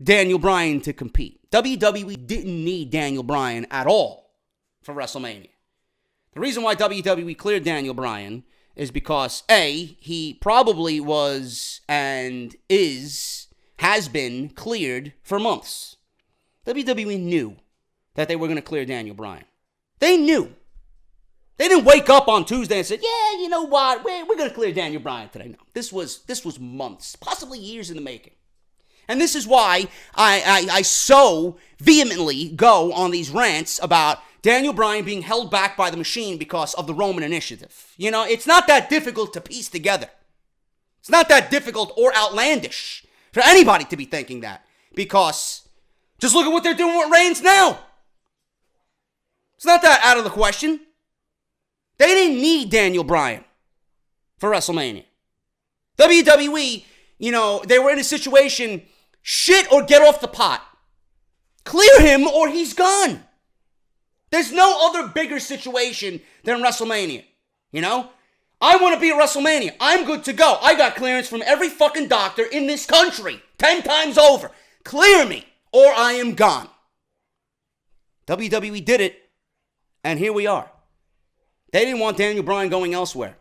Daniel Bryan to compete. WWE didn't need Daniel Bryan at all for WrestleMania. The reason why WWE cleared Daniel Bryan is because, A, he probably was and has been cleared for months. WWE knew that they were going to clear Daniel Bryan. They knew. They didn't wake up on Tuesday and say, yeah, you know what, we're going to clear Daniel Bryan today. No, this was months, possibly years in the making. And this is why I so vehemently go on these rants about Daniel Bryan being held back by the machine because of the Roman initiative. You know, it's not that difficult to piece together. It's not that difficult or outlandish for anybody to be thinking that. Because just look at what they're doing with Reigns now. It's not that out of the question. They didn't need Daniel Bryan for WrestleMania. WWE, they were in a situation, shit or get off the pot. Clear him or he's gone. There's no other bigger situation than WrestleMania. I want to be at WrestleMania. I'm good to go. I got clearance from every fucking doctor in this country 10 times over. Clear me or I am gone. WWE did it, and here we are. They didn't want Daniel Bryan going elsewhere.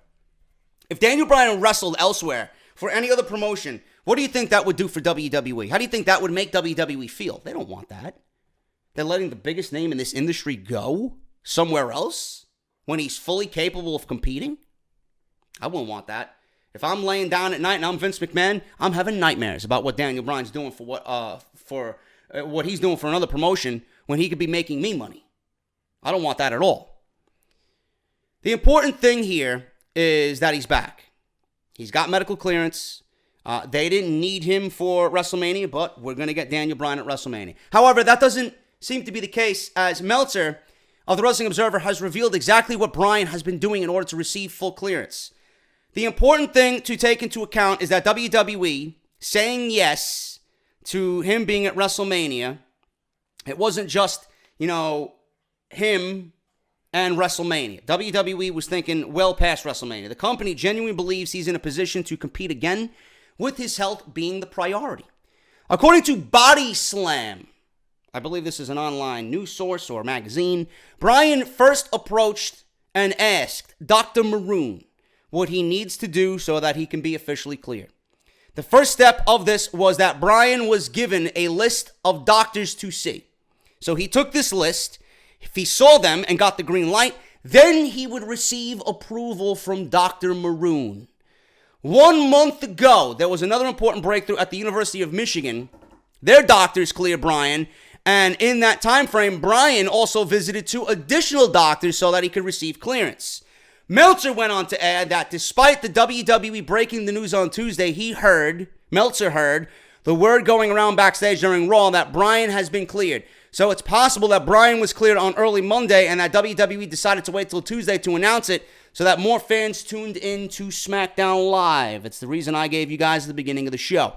If Daniel Bryan wrestled elsewhere for any other promotion, what do you think that would do for WWE? How do you think that would make WWE feel? They don't want that. They're letting the biggest name in this industry go somewhere else when he's fully capable of competing? I wouldn't want that. If I'm laying down at night and I'm Vince McMahon, I'm having nightmares about what Daniel Bryan's doing for what he's doing for another promotion when he could be making me money. I don't want that at all. The important thing here is that he's back. He's got medical clearance. They didn't need him for WrestleMania, but we're going to get Daniel Bryan at WrestleMania. However, that doesn't seem to be the case, as Meltzer of the Wrestling Observer has revealed exactly what Bryan has been doing in order to receive full clearance. The important thing to take into account is that WWE saying yes to him being at WrestleMania, it wasn't just, him and WrestleMania. WWE was thinking well past WrestleMania. The company genuinely believes he's in a position to compete again, with his health being the priority. According to Body Slam, I believe this is an online news source or magazine, Bryan first approached and asked Dr. Maroon what he needs to do so that he can be officially cleared. The first step of this was that Bryan was given a list of doctors to see. So he took this list. If he saw them and got the green light, then he would receive approval from Dr. Maroon. 1 month ago, there was another important breakthrough at the University of Michigan. Their doctors cleared Bryan, and in that time frame, Bryan also visited 2 additional doctors so that he could receive clearance. Meltzer went on to add that despite the WWE breaking the news on Tuesday, Meltzer heard the word going around backstage during Raw that Bryan has been cleared. So it's possible that Bryan was cleared on early Monday and that WWE decided to wait till Tuesday to announce it so that more fans tuned in to Smackdown Live. It's the reason I gave you guys at the beginning of the show.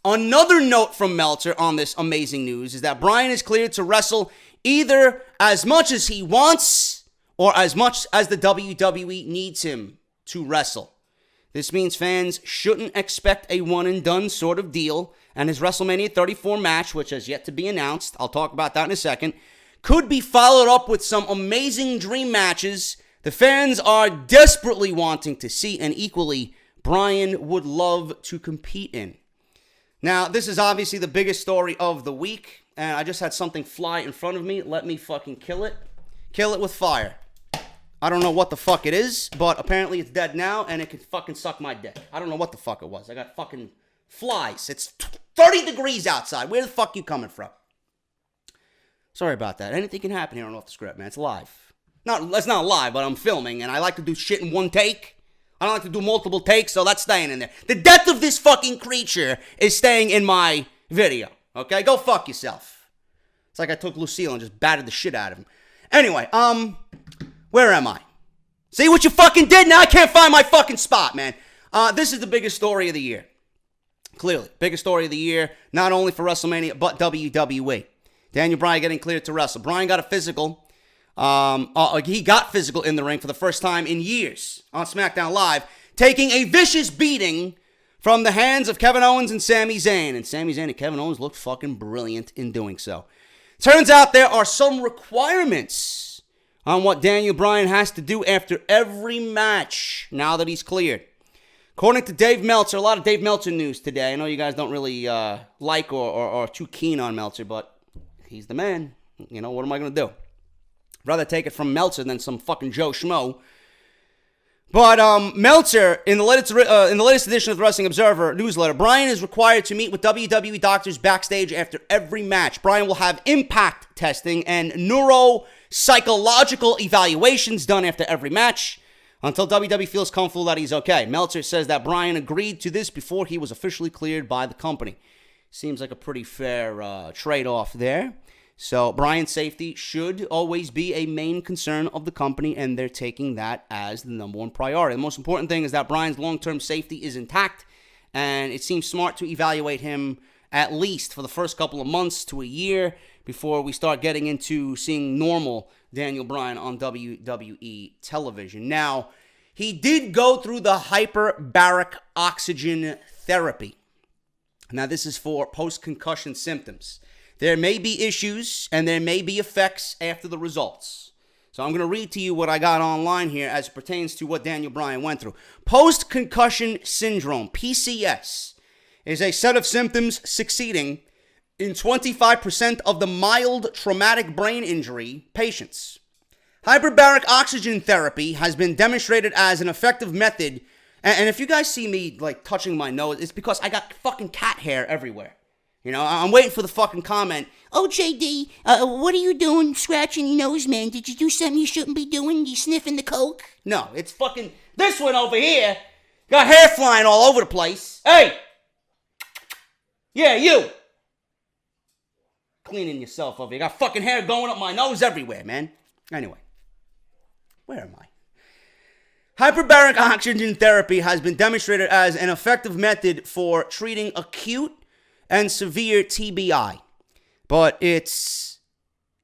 Another note from Meltzer on this amazing news is that Bryan is cleared to wrestle either as much as he wants or as much as the WWE needs him to wrestle. This means fans shouldn't expect a one-and-done sort of deal, and his WrestleMania 34 match, which has yet to be announced, I'll talk about that in a second, could be followed up with some amazing dream matches the fans are desperately wanting to see, and equally, Bryan would love to compete in. Now, this is obviously the biggest story of the week, and I just had something fly in front of me. Let me fucking kill it. Kill it with fire. I don't know what the fuck it is, but apparently it's dead now, and it can fucking suck my dick. I don't know what the fuck it was. I got fucking flies. It's 30 degrees outside. Where the fuck you coming from? Sorry about that. Anything can happen here on Off the Script, man. It's live. It's not live, but I'm filming, and I like to do shit in one take. I don't like to do multiple takes, so that's staying in there. The death of this fucking creature is staying in my video, okay? Go fuck yourself. It's like I took Lucille and just battered the shit out of him. Anyway, where am I? See what you fucking did? Now I can't find my fucking spot, man. This is the biggest story of the year. Clearly, biggest story of the year, not only for WrestleMania, but WWE. Daniel Bryan getting cleared to wrestle. Bryan got a physical. He got physical in the ring for the first time in years on SmackDown Live, taking a vicious beating from the hands of Kevin Owens and Sami Zayn. And Sami Zayn and Kevin Owens looked fucking brilliant in doing so. Turns out there are some requirements on what Daniel Bryan has to do after every match now that he's cleared. According to Dave Meltzer, a lot of Dave Meltzer news today. I know you guys don't really like or are too keen on Meltzer, but he's the man. You know, what am I going to do? Rather take it from Meltzer than some fucking Joe Schmo. But Meltzer, in the latest edition of the Wrestling Observer newsletter, Bryan is required to meet with WWE doctors backstage after every match. Bryan will have impact testing and neuropsychological evaluations done after every match until WWE feels comfortable that he's okay. Meltzer says that Bryan agreed to this before he was officially cleared by the company. Seems like a pretty fair trade-off there. So Bryan's safety should always be a main concern of the company, and they're taking that as the number one priority. The most important thing is that Bryan's long-term safety is intact, and it seems smart to evaluate him at least for the first couple of months to a year before we start getting into seeing normal Daniel Bryan on WWE television. Now, he did go through the hyperbaric oxygen therapy. Now, this is for post-concussion symptoms. There may be issues and there may be effects after the results. So I'm going to read to you what I got online here as it pertains to what Daniel Bryan went through. Post-concussion syndrome, PCS, is a set of symptoms succeeding in 25% of the mild traumatic brain injury patients. Hyperbaric oxygen therapy has been demonstrated as an effective method. And if you guys see me like touching my nose, it's because I got fucking cat hair everywhere. You know, I'm waiting for the fucking comment. Oh, JD, what are you doing scratching your nose, man? Did you do something you shouldn't be doing? You sniffing the coke? No, it's fucking this one over here. Got hair flying all over the place. Hey! Yeah, you! Cleaning yourself over here. Got fucking hair going up my nose everywhere, man. Anyway, where am I? Hyperbaric oxygen therapy has been demonstrated as an effective method for treating acute and severe TBI, but it's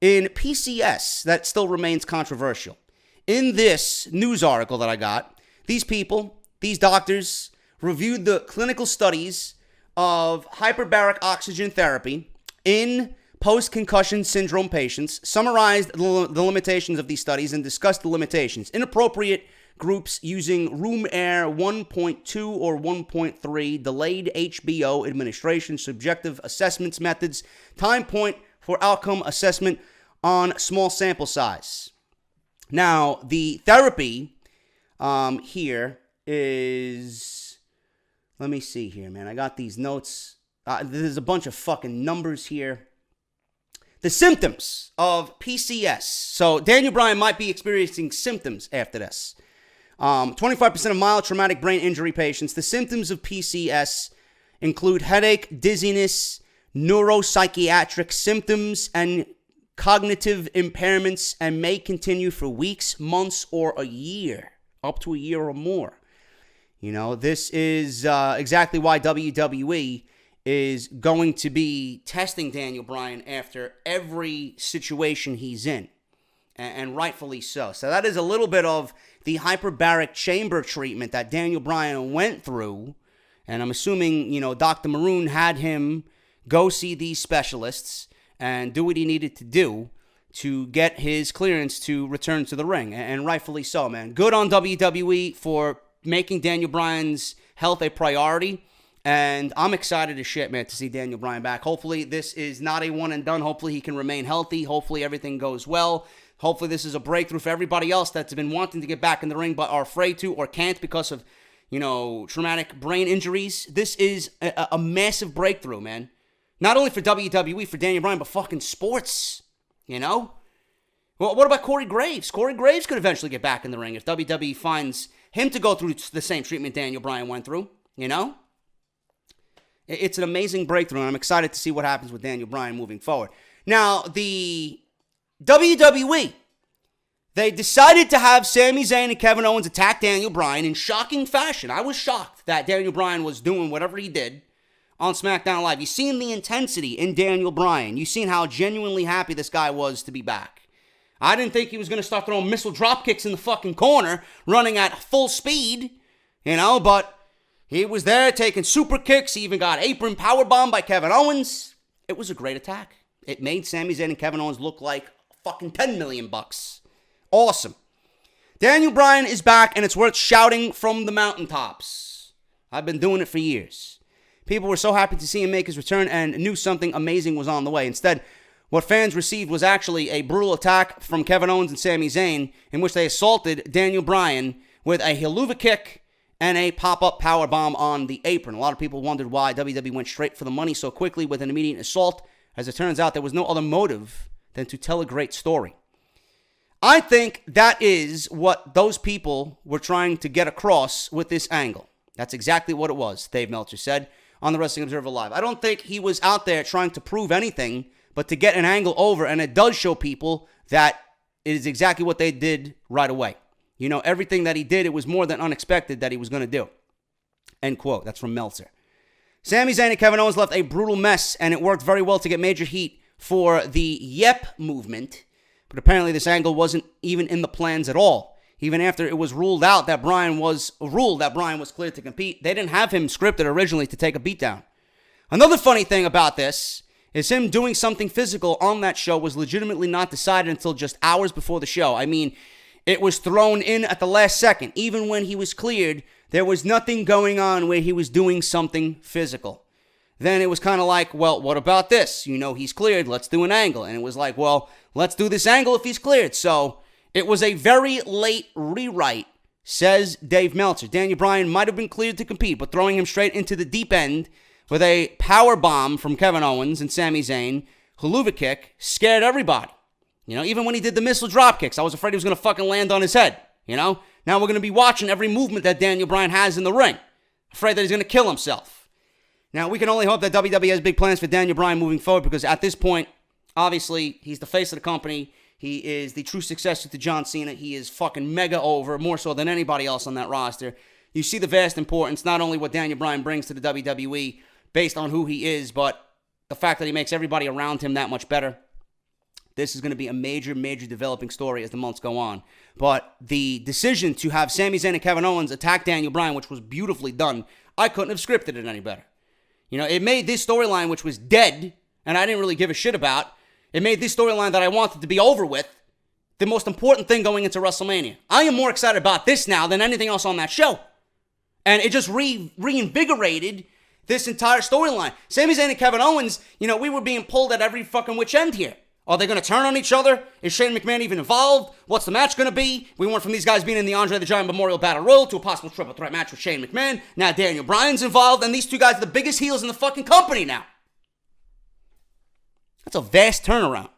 in PCS that still remains controversial. In this news article that I got, these doctors, reviewed the clinical studies of hyperbaric oxygen therapy in post-concussion syndrome patients, summarized the limitations of these studies, and discussed the limitations. Inappropriate groups using room air 1.2 or 1.3, delayed HBO administration, subjective assessments methods, time point for outcome assessment on small sample size. Now, the therapy here is, let me see here, man. I got these notes. There's a bunch of fucking numbers here. The symptoms of PCS. So Daniel Bryan might be experiencing symptoms after this. 25% of mild traumatic brain injury patients. The symptoms of PCS include headache, dizziness, neuropsychiatric symptoms, and cognitive impairments, and may continue for weeks, months, or a year, up to a year or more. You know, this is exactly why WWE is going to be testing Daniel Bryan after every situation he's in. And rightfully so. So that is a little bit of the hyperbaric chamber treatment that Daniel Bryan went through. And I'm assuming, you know, Dr. Maroon had him go see these specialists and do what he needed to do to get his clearance to return to the ring. And rightfully so, man. Good on WWE for making Daniel Bryan's health a priority. And I'm excited as shit, man, to see Daniel Bryan back. Hopefully this is not a one and done. Hopefully he can remain healthy. Hopefully everything goes well. Hopefully this is a breakthrough for everybody else that's been wanting to get back in the ring but are afraid to or can't because of, you know, traumatic brain injuries. This is a massive breakthrough, man. Not only for WWE, for Daniel Bryan, but fucking sports, you know? Well, what about Corey Graves? Corey Graves could eventually get back in the ring if WWE finds him to go through the same treatment Daniel Bryan went through, you know? It's an amazing breakthrough, and I'm excited to see what happens with Daniel Bryan moving forward. Now, the WWE, they decided to have Sami Zayn and Kevin Owens attack Daniel Bryan in shocking fashion. I was shocked that Daniel Bryan was doing whatever he did on Smackdown Live. You've seen the intensity in Daniel Bryan. You've seen how genuinely happy this guy was to be back. I didn't think he was going to start throwing missile drop kicks in the fucking corner, running at full speed, you know, but he was there taking super kicks. He even got apron powerbomb by Kevin Owens. It was a great attack. It made Sami Zayn and Kevin Owens look like fucking $10 million. Awesome. Daniel Bryan is back, and it's worth shouting from the mountaintops. I've been doing it for years. People were so happy to see him make his return and knew something amazing was on the way. Instead, what fans received was actually a brutal attack from Kevin Owens and Sami Zayn in which they assaulted Daniel Bryan with a Helluva Kick and a pop-up power bomb on the apron. A lot of people wondered why WWE went straight for the money so quickly with an immediate assault. As it turns out, there was no other motive than to tell a great story. I think that is what those people were trying to get across with this angle. That's exactly what it was, Dave Meltzer said on the Wrestling Observer Live. I don't think he was out there trying to prove anything, but to get an angle over, and it does show people that it is exactly what they did right away. You know, everything that he did, it was more than unexpected that he was going to do. End quote. That's from Meltzer. Sami Zayn and Kevin Owens left a brutal mess, and it worked very well to get major heat for the Yep movement. But apparently this angle wasn't even in the plans at all. Even after it was ruled that Bryan was cleared to compete, they didn't have him scripted originally to take a beatdown. Another funny thing about this is him doing something physical on that show was legitimately not decided until just hours before the show. I mean, it was thrown in at the last second. Even when he was cleared, there was nothing going on where he was doing something physical. Then it was kind of like, well, what about this? You know, he's cleared. Let's do an angle. And it was like, well, let's do this angle if he's cleared. So it was a very late rewrite, says Dave Meltzer. Daniel Bryan might have been cleared to compete, but throwing him straight into the deep end with a power bomb from Kevin Owens and Sami Zayn, Helluva Kick, scared everybody. You know, even when he did the missile drop kicks, I was afraid he was going to fucking land on his head. You know, now we're going to be watching every movement that Daniel Bryan has in the ring. Afraid that he's going to kill himself. Now, we can only hope that WWE has big plans for Daniel Bryan moving forward, because at this point, obviously, he's the face of the company. He is the true successor to John Cena. He is fucking mega over, more so than anybody else on that roster. You see the vast importance, not only what Daniel Bryan brings to the WWE based on who he is, but the fact that he makes everybody around him that much better. This is going to be a major, major developing story as the months go on. But the decision to have Sami Zayn and Kevin Owens attack Daniel Bryan, which was beautifully done, I couldn't have scripted it any better. You know, it made this storyline, which was dead, and I didn't really give a shit about, it made this storyline that I wanted to be over with the most important thing going into WrestleMania. I am more excited about this now than anything else on that show. And it just reinvigorated this entire storyline. Sami Zayn and Kevin Owens, you know, we were being pulled at every fucking which end here. Are they going to turn on each other? Is Shane McMahon even involved? What's the match going to be? We went from these guys being in the Andre the Giant Memorial Battle Royal to a possible triple threat match with Shane McMahon. Now Daniel Bryan's involved, and these two guys are the biggest heels in the fucking company now. That's a vast turnaround.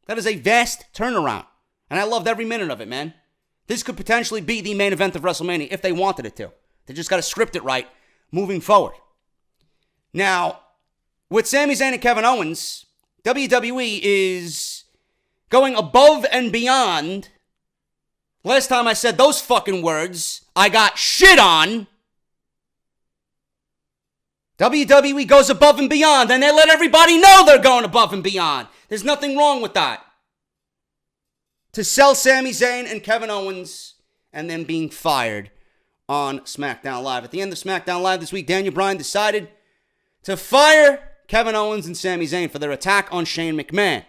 That is a vast turnaround. And I loved every minute of it, man. This could potentially be the main event of WrestleMania if they wanted it to. They just got to script it right moving forward. Now, with Sami Zayn and Kevin Owens, WWE is going above and beyond. Last time I said those fucking words, I got shit on. WWE goes above and beyond, and they let everybody know they're going above and beyond. There's nothing wrong with that. To sell Sami Zayn and Kevin Owens and then being fired on SmackDown Live. At the end of SmackDown Live this week, Daniel Bryan decided to fire Kevin Owens and Sami Zayn for their attack on Shane McMahon.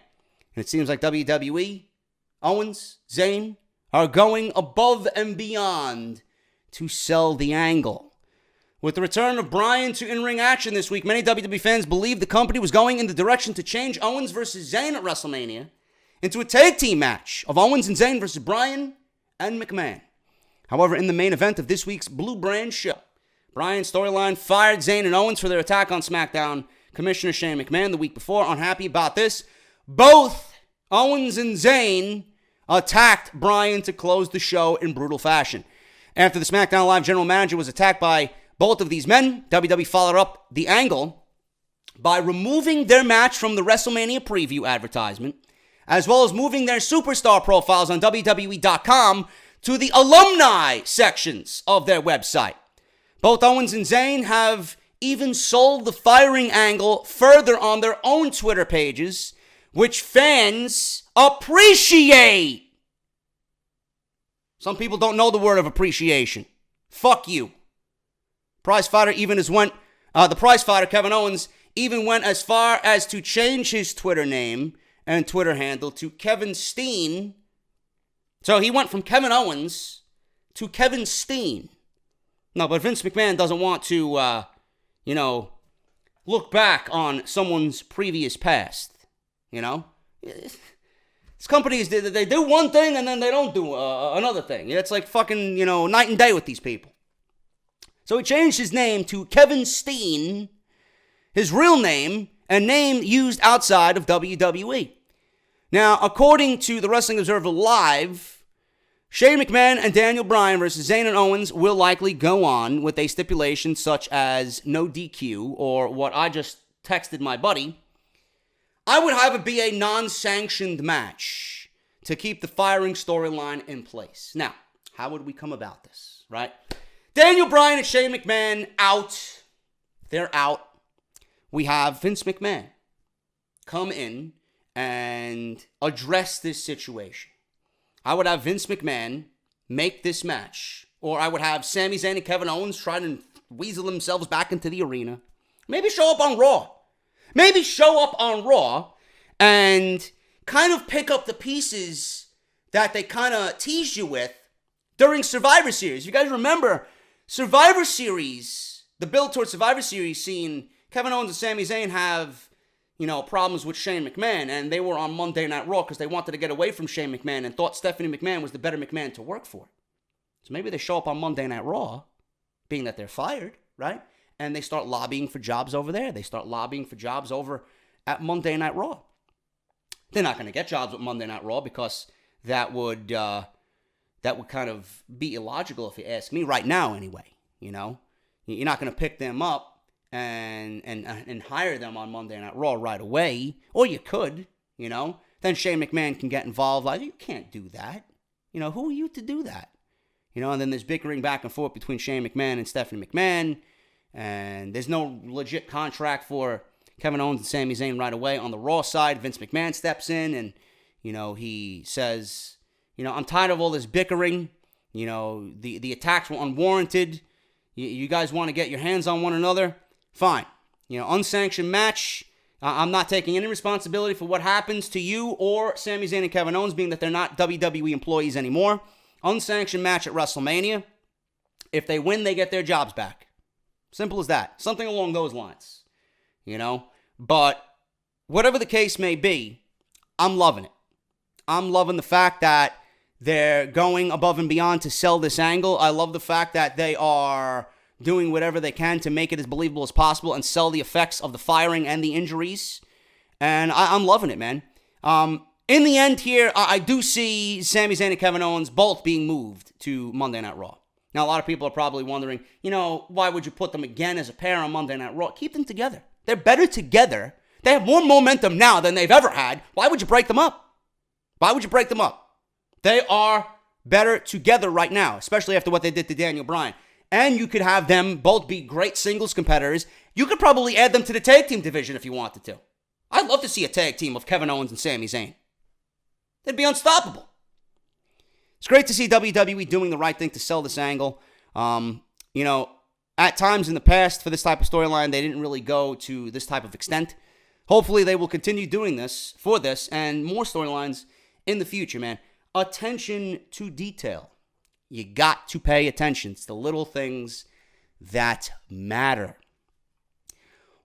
And it seems like WWE, Owens, Zayn are going above and beyond to sell the angle. With the return of Bryan to in-ring action this week, many WWE fans believed the company was going in the direction to change Owens versus Zayn at WrestleMania into a tag team match of Owens and Zayn versus Bryan and McMahon. However, in the main event of this week's Blue Brand show, Bryan's storyline fired Zayn and Owens for their attack on SmackDown. Commissioner Shane McMahon the week before, unhappy about this. Both Owens and Zayn attacked Bryan to close the show in brutal fashion. After the SmackDown Live general manager was attacked by both of these men, WWE followed up the angle by removing their match from the WrestleMania preview advertisement, as well as moving their superstar profiles on WWE.com to the alumni sections of their website. Both Owens and Zayn have even sold the firing angle further on their own Twitter pages, which fans appreciate. Some people don't know the word of appreciation. Fuck you. The prize fighter Kevin Owens even went as far as to change his Twitter name and Twitter handle to Kevin Steen. So he went from Kevin Owens to Kevin Steen. No, but Vince McMahon doesn't want to, look back on someone's previous past, These companies, they do one thing and then they don't do another thing. It's like fucking, night and day with these people. So he changed his name to Kevin Steen, his real name, a name used outside of WWE. Now, according to the Wrestling Observer Live, Shane McMahon and Daniel Bryan versus Zayn and Owens will likely go on with a stipulation such as no DQ, or what I just texted my buddy, I would have it be a non-sanctioned match to keep the firing storyline in place. Now, how would we come about this, right? Daniel Bryan and Shane McMahon out. They're out. We have Vince McMahon come in and address this situation. I would have Vince McMahon make this match, or I would have Sami Zayn and Kevin Owens try to weasel themselves back into the arena. Maybe show up on Raw. Maybe show up on Raw and kind of pick up the pieces that they kind of teased you with during Survivor Series. You guys remember Survivor Series, the build towards Survivor Series, seeing Kevin Owens and Sami Zayn have, problems with Shane McMahon, and they were on Monday Night Raw because they wanted to get away from Shane McMahon and thought Stephanie McMahon was the better McMahon to work for. So maybe they show up on Monday Night Raw, being that they're fired, right? And they start lobbying for jobs over there. They start lobbying for jobs over at Monday Night Raw. They're not going to get jobs with Monday Night Raw because that would kind of be illogical if you ask me right now anyway, You're not going to pick them up and hire them on Monday Night Raw right away. Or you could, Then Shane McMahon can get involved. Like, you can't do that. Who are you to do that? And then there's bickering back and forth between Shane McMahon and Stephanie McMahon. And there's no legit contract for Kevin Owens and Sami Zayn right away. On the Raw side, Vince McMahon steps in and, he says, I'm tired of all this bickering. The attacks were unwarranted. You guys want to get your hands on one another? Fine. Unsanctioned match. I'm not taking any responsibility for what happens to you or Sami Zayn and Kevin Owens, being that they're not WWE employees anymore. Unsanctioned match at WrestleMania. If they win, they get their jobs back. Simple as that. Something along those lines. But whatever the case may be, I'm loving it. I'm loving the fact that they're going above and beyond to sell this angle. I love the fact that they are doing whatever they can to make it as believable as possible and sell the effects of the firing and the injuries. And I'm loving it, man. In the end here, I do see Sami Zayn and Kevin Owens both being moved to Monday Night Raw. Now, a lot of people are probably wondering, why would you put them again as a pair on Monday Night Raw? Keep them together. They're better together. They have more momentum now than they've ever had. Why would you break them up? Why would you break them up? They are better together right now, especially after what they did to Daniel Bryan. And you could have them both be great singles competitors. You could probably add them to the tag team division if you wanted to. I'd love to see a tag team of Kevin Owens and Sami Zayn. They'd be unstoppable. It's great to see WWE doing the right thing to sell this angle. At times in the past for this type of storyline, they didn't really go to this type of extent. Hopefully they will continue doing this for this and more storylines in the future, man. Attention to detail. You got to pay attention. It's the little things that matter.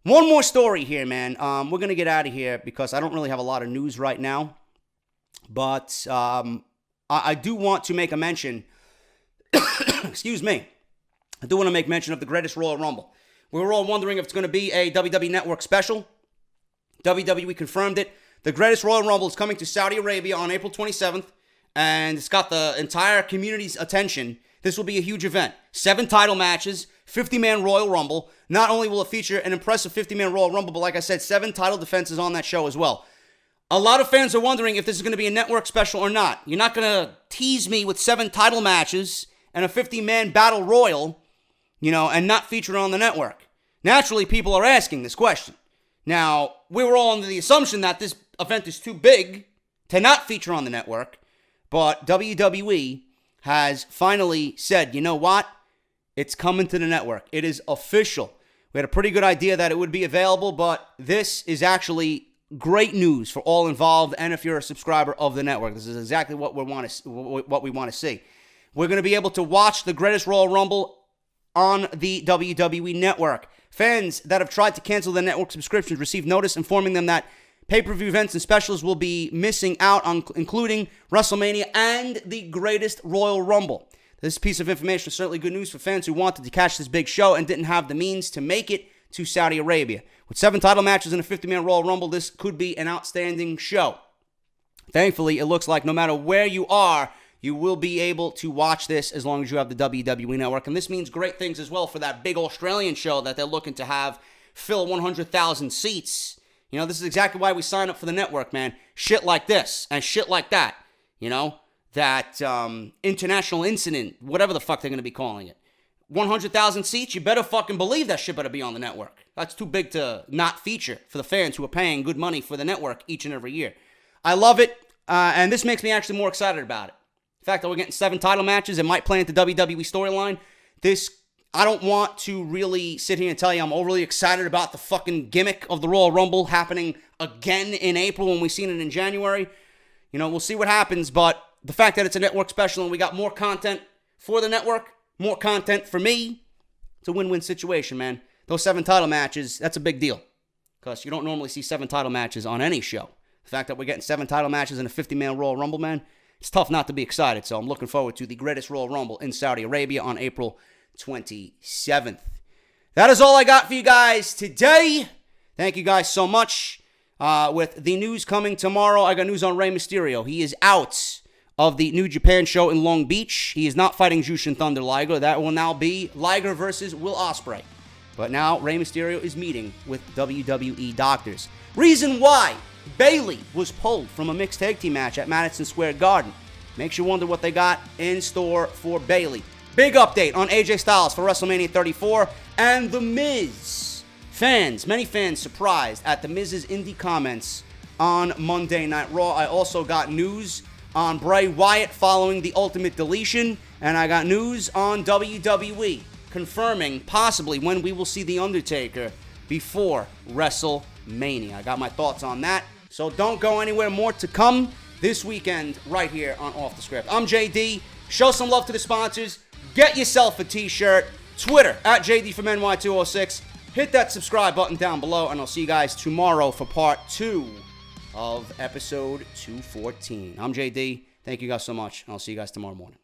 One more story here, man. We're going to get out of here because I don't really have a lot of news right now. But I do want to make a mention. Excuse me. I do want to make mention of the Greatest Royal Rumble. We were all wondering if it's going to be a WWE Network special. WWE confirmed it. The Greatest Royal Rumble is coming to Saudi Arabia on April 27th. And it's got the entire community's attention. This will be a huge event. 7 title matches, 50-man Royal Rumble. Not only will it feature an impressive 50-man Royal Rumble, but like I said, 7 title defenses on that show as well. A lot of fans are wondering if this is going to be a network special or not. You're not going to tease me with 7 title matches and a 50-man battle royal, and not feature it on the network. Naturally, people are asking this question. Now, we were all under the assumption that this event is too big to not feature on the network. But WWE has finally said, you know what? It's coming to the network. It is official. We had a pretty good idea that it would be available, but this is actually great news for all involved and if you're a subscriber of the network. This is exactly what we want to see. We're going to be able to watch the Greatest Royal Rumble on the WWE Network. Fans that have tried to cancel their network subscriptions receive notice informing them that Pay-per-view events and specials will be missing out on, including WrestleMania and the Greatest Royal Rumble. This piece of information is certainly good news for fans who wanted to catch this big show and didn't have the means to make it to Saudi Arabia. With 7 title matches and a 50-man Royal Rumble, this could be an outstanding show. Thankfully, it looks like no matter where you are, you will be able to watch this as long as you have the WWE Network. And this means great things as well for that big Australian show that they're looking to have fill 100,000 seats. You know, this is exactly why we sign up for the network, man. Shit like this and shit like that. You know, that international incident, whatever the fuck they're going to be calling it. 100,000 seats, you better fucking believe that shit better be on the network. That's too big to not feature for the fans who are paying good money for the network each and every year. I love it, and this makes me actually more excited about it. The fact that we're getting 7 title matches and might play into WWE storyline, I don't want to really sit here and tell you I'm overly excited about the fucking gimmick of the Royal Rumble happening again in April when we've seen it in January. You know, we'll see what happens, but the fact that it's a network special and we got more content for the network, more content for me, it's a win-win situation, man. Those 7 title matches, that's a big deal because you don't normally see 7 title matches on any show. The fact that we're getting 7 title matches in a 50-man Royal Rumble, man, it's tough not to be excited. So I'm looking forward to the Greatest Royal Rumble in Saudi Arabia on April 27th. That is all I got for you guys today. Thank you guys so much. With the news coming tomorrow, I got news on Rey Mysterio. He is out of the New Japan show in Long Beach. He is not fighting Jushin Thunder Liger. That will now be Liger versus Will Ospreay. But now Rey Mysterio is meeting with WWE doctors. Reason why Bayley was pulled from a mixed tag team match at Madison Square Garden. Makes you wonder what they got in store for Bayley. Big update on AJ Styles for WrestleMania 34 and The Miz. Many fans surprised at The Miz's indie comments on Monday Night Raw. I also got news on Bray Wyatt following the Ultimate Deletion, and I got news on WWE confirming possibly when we will see The Undertaker before WrestleMania. I got my thoughts on that, so don't go anywhere. More to come this weekend right here on Off the Script. I'm JD. Show some love to the sponsors. Get yourself a t-shirt. Twitter at JDFROMNY206. Hit that subscribe button down below, and I'll see you guys tomorrow for part 2 of episode 214. I'm JD. Thank you guys so much, and I'll see you guys tomorrow morning.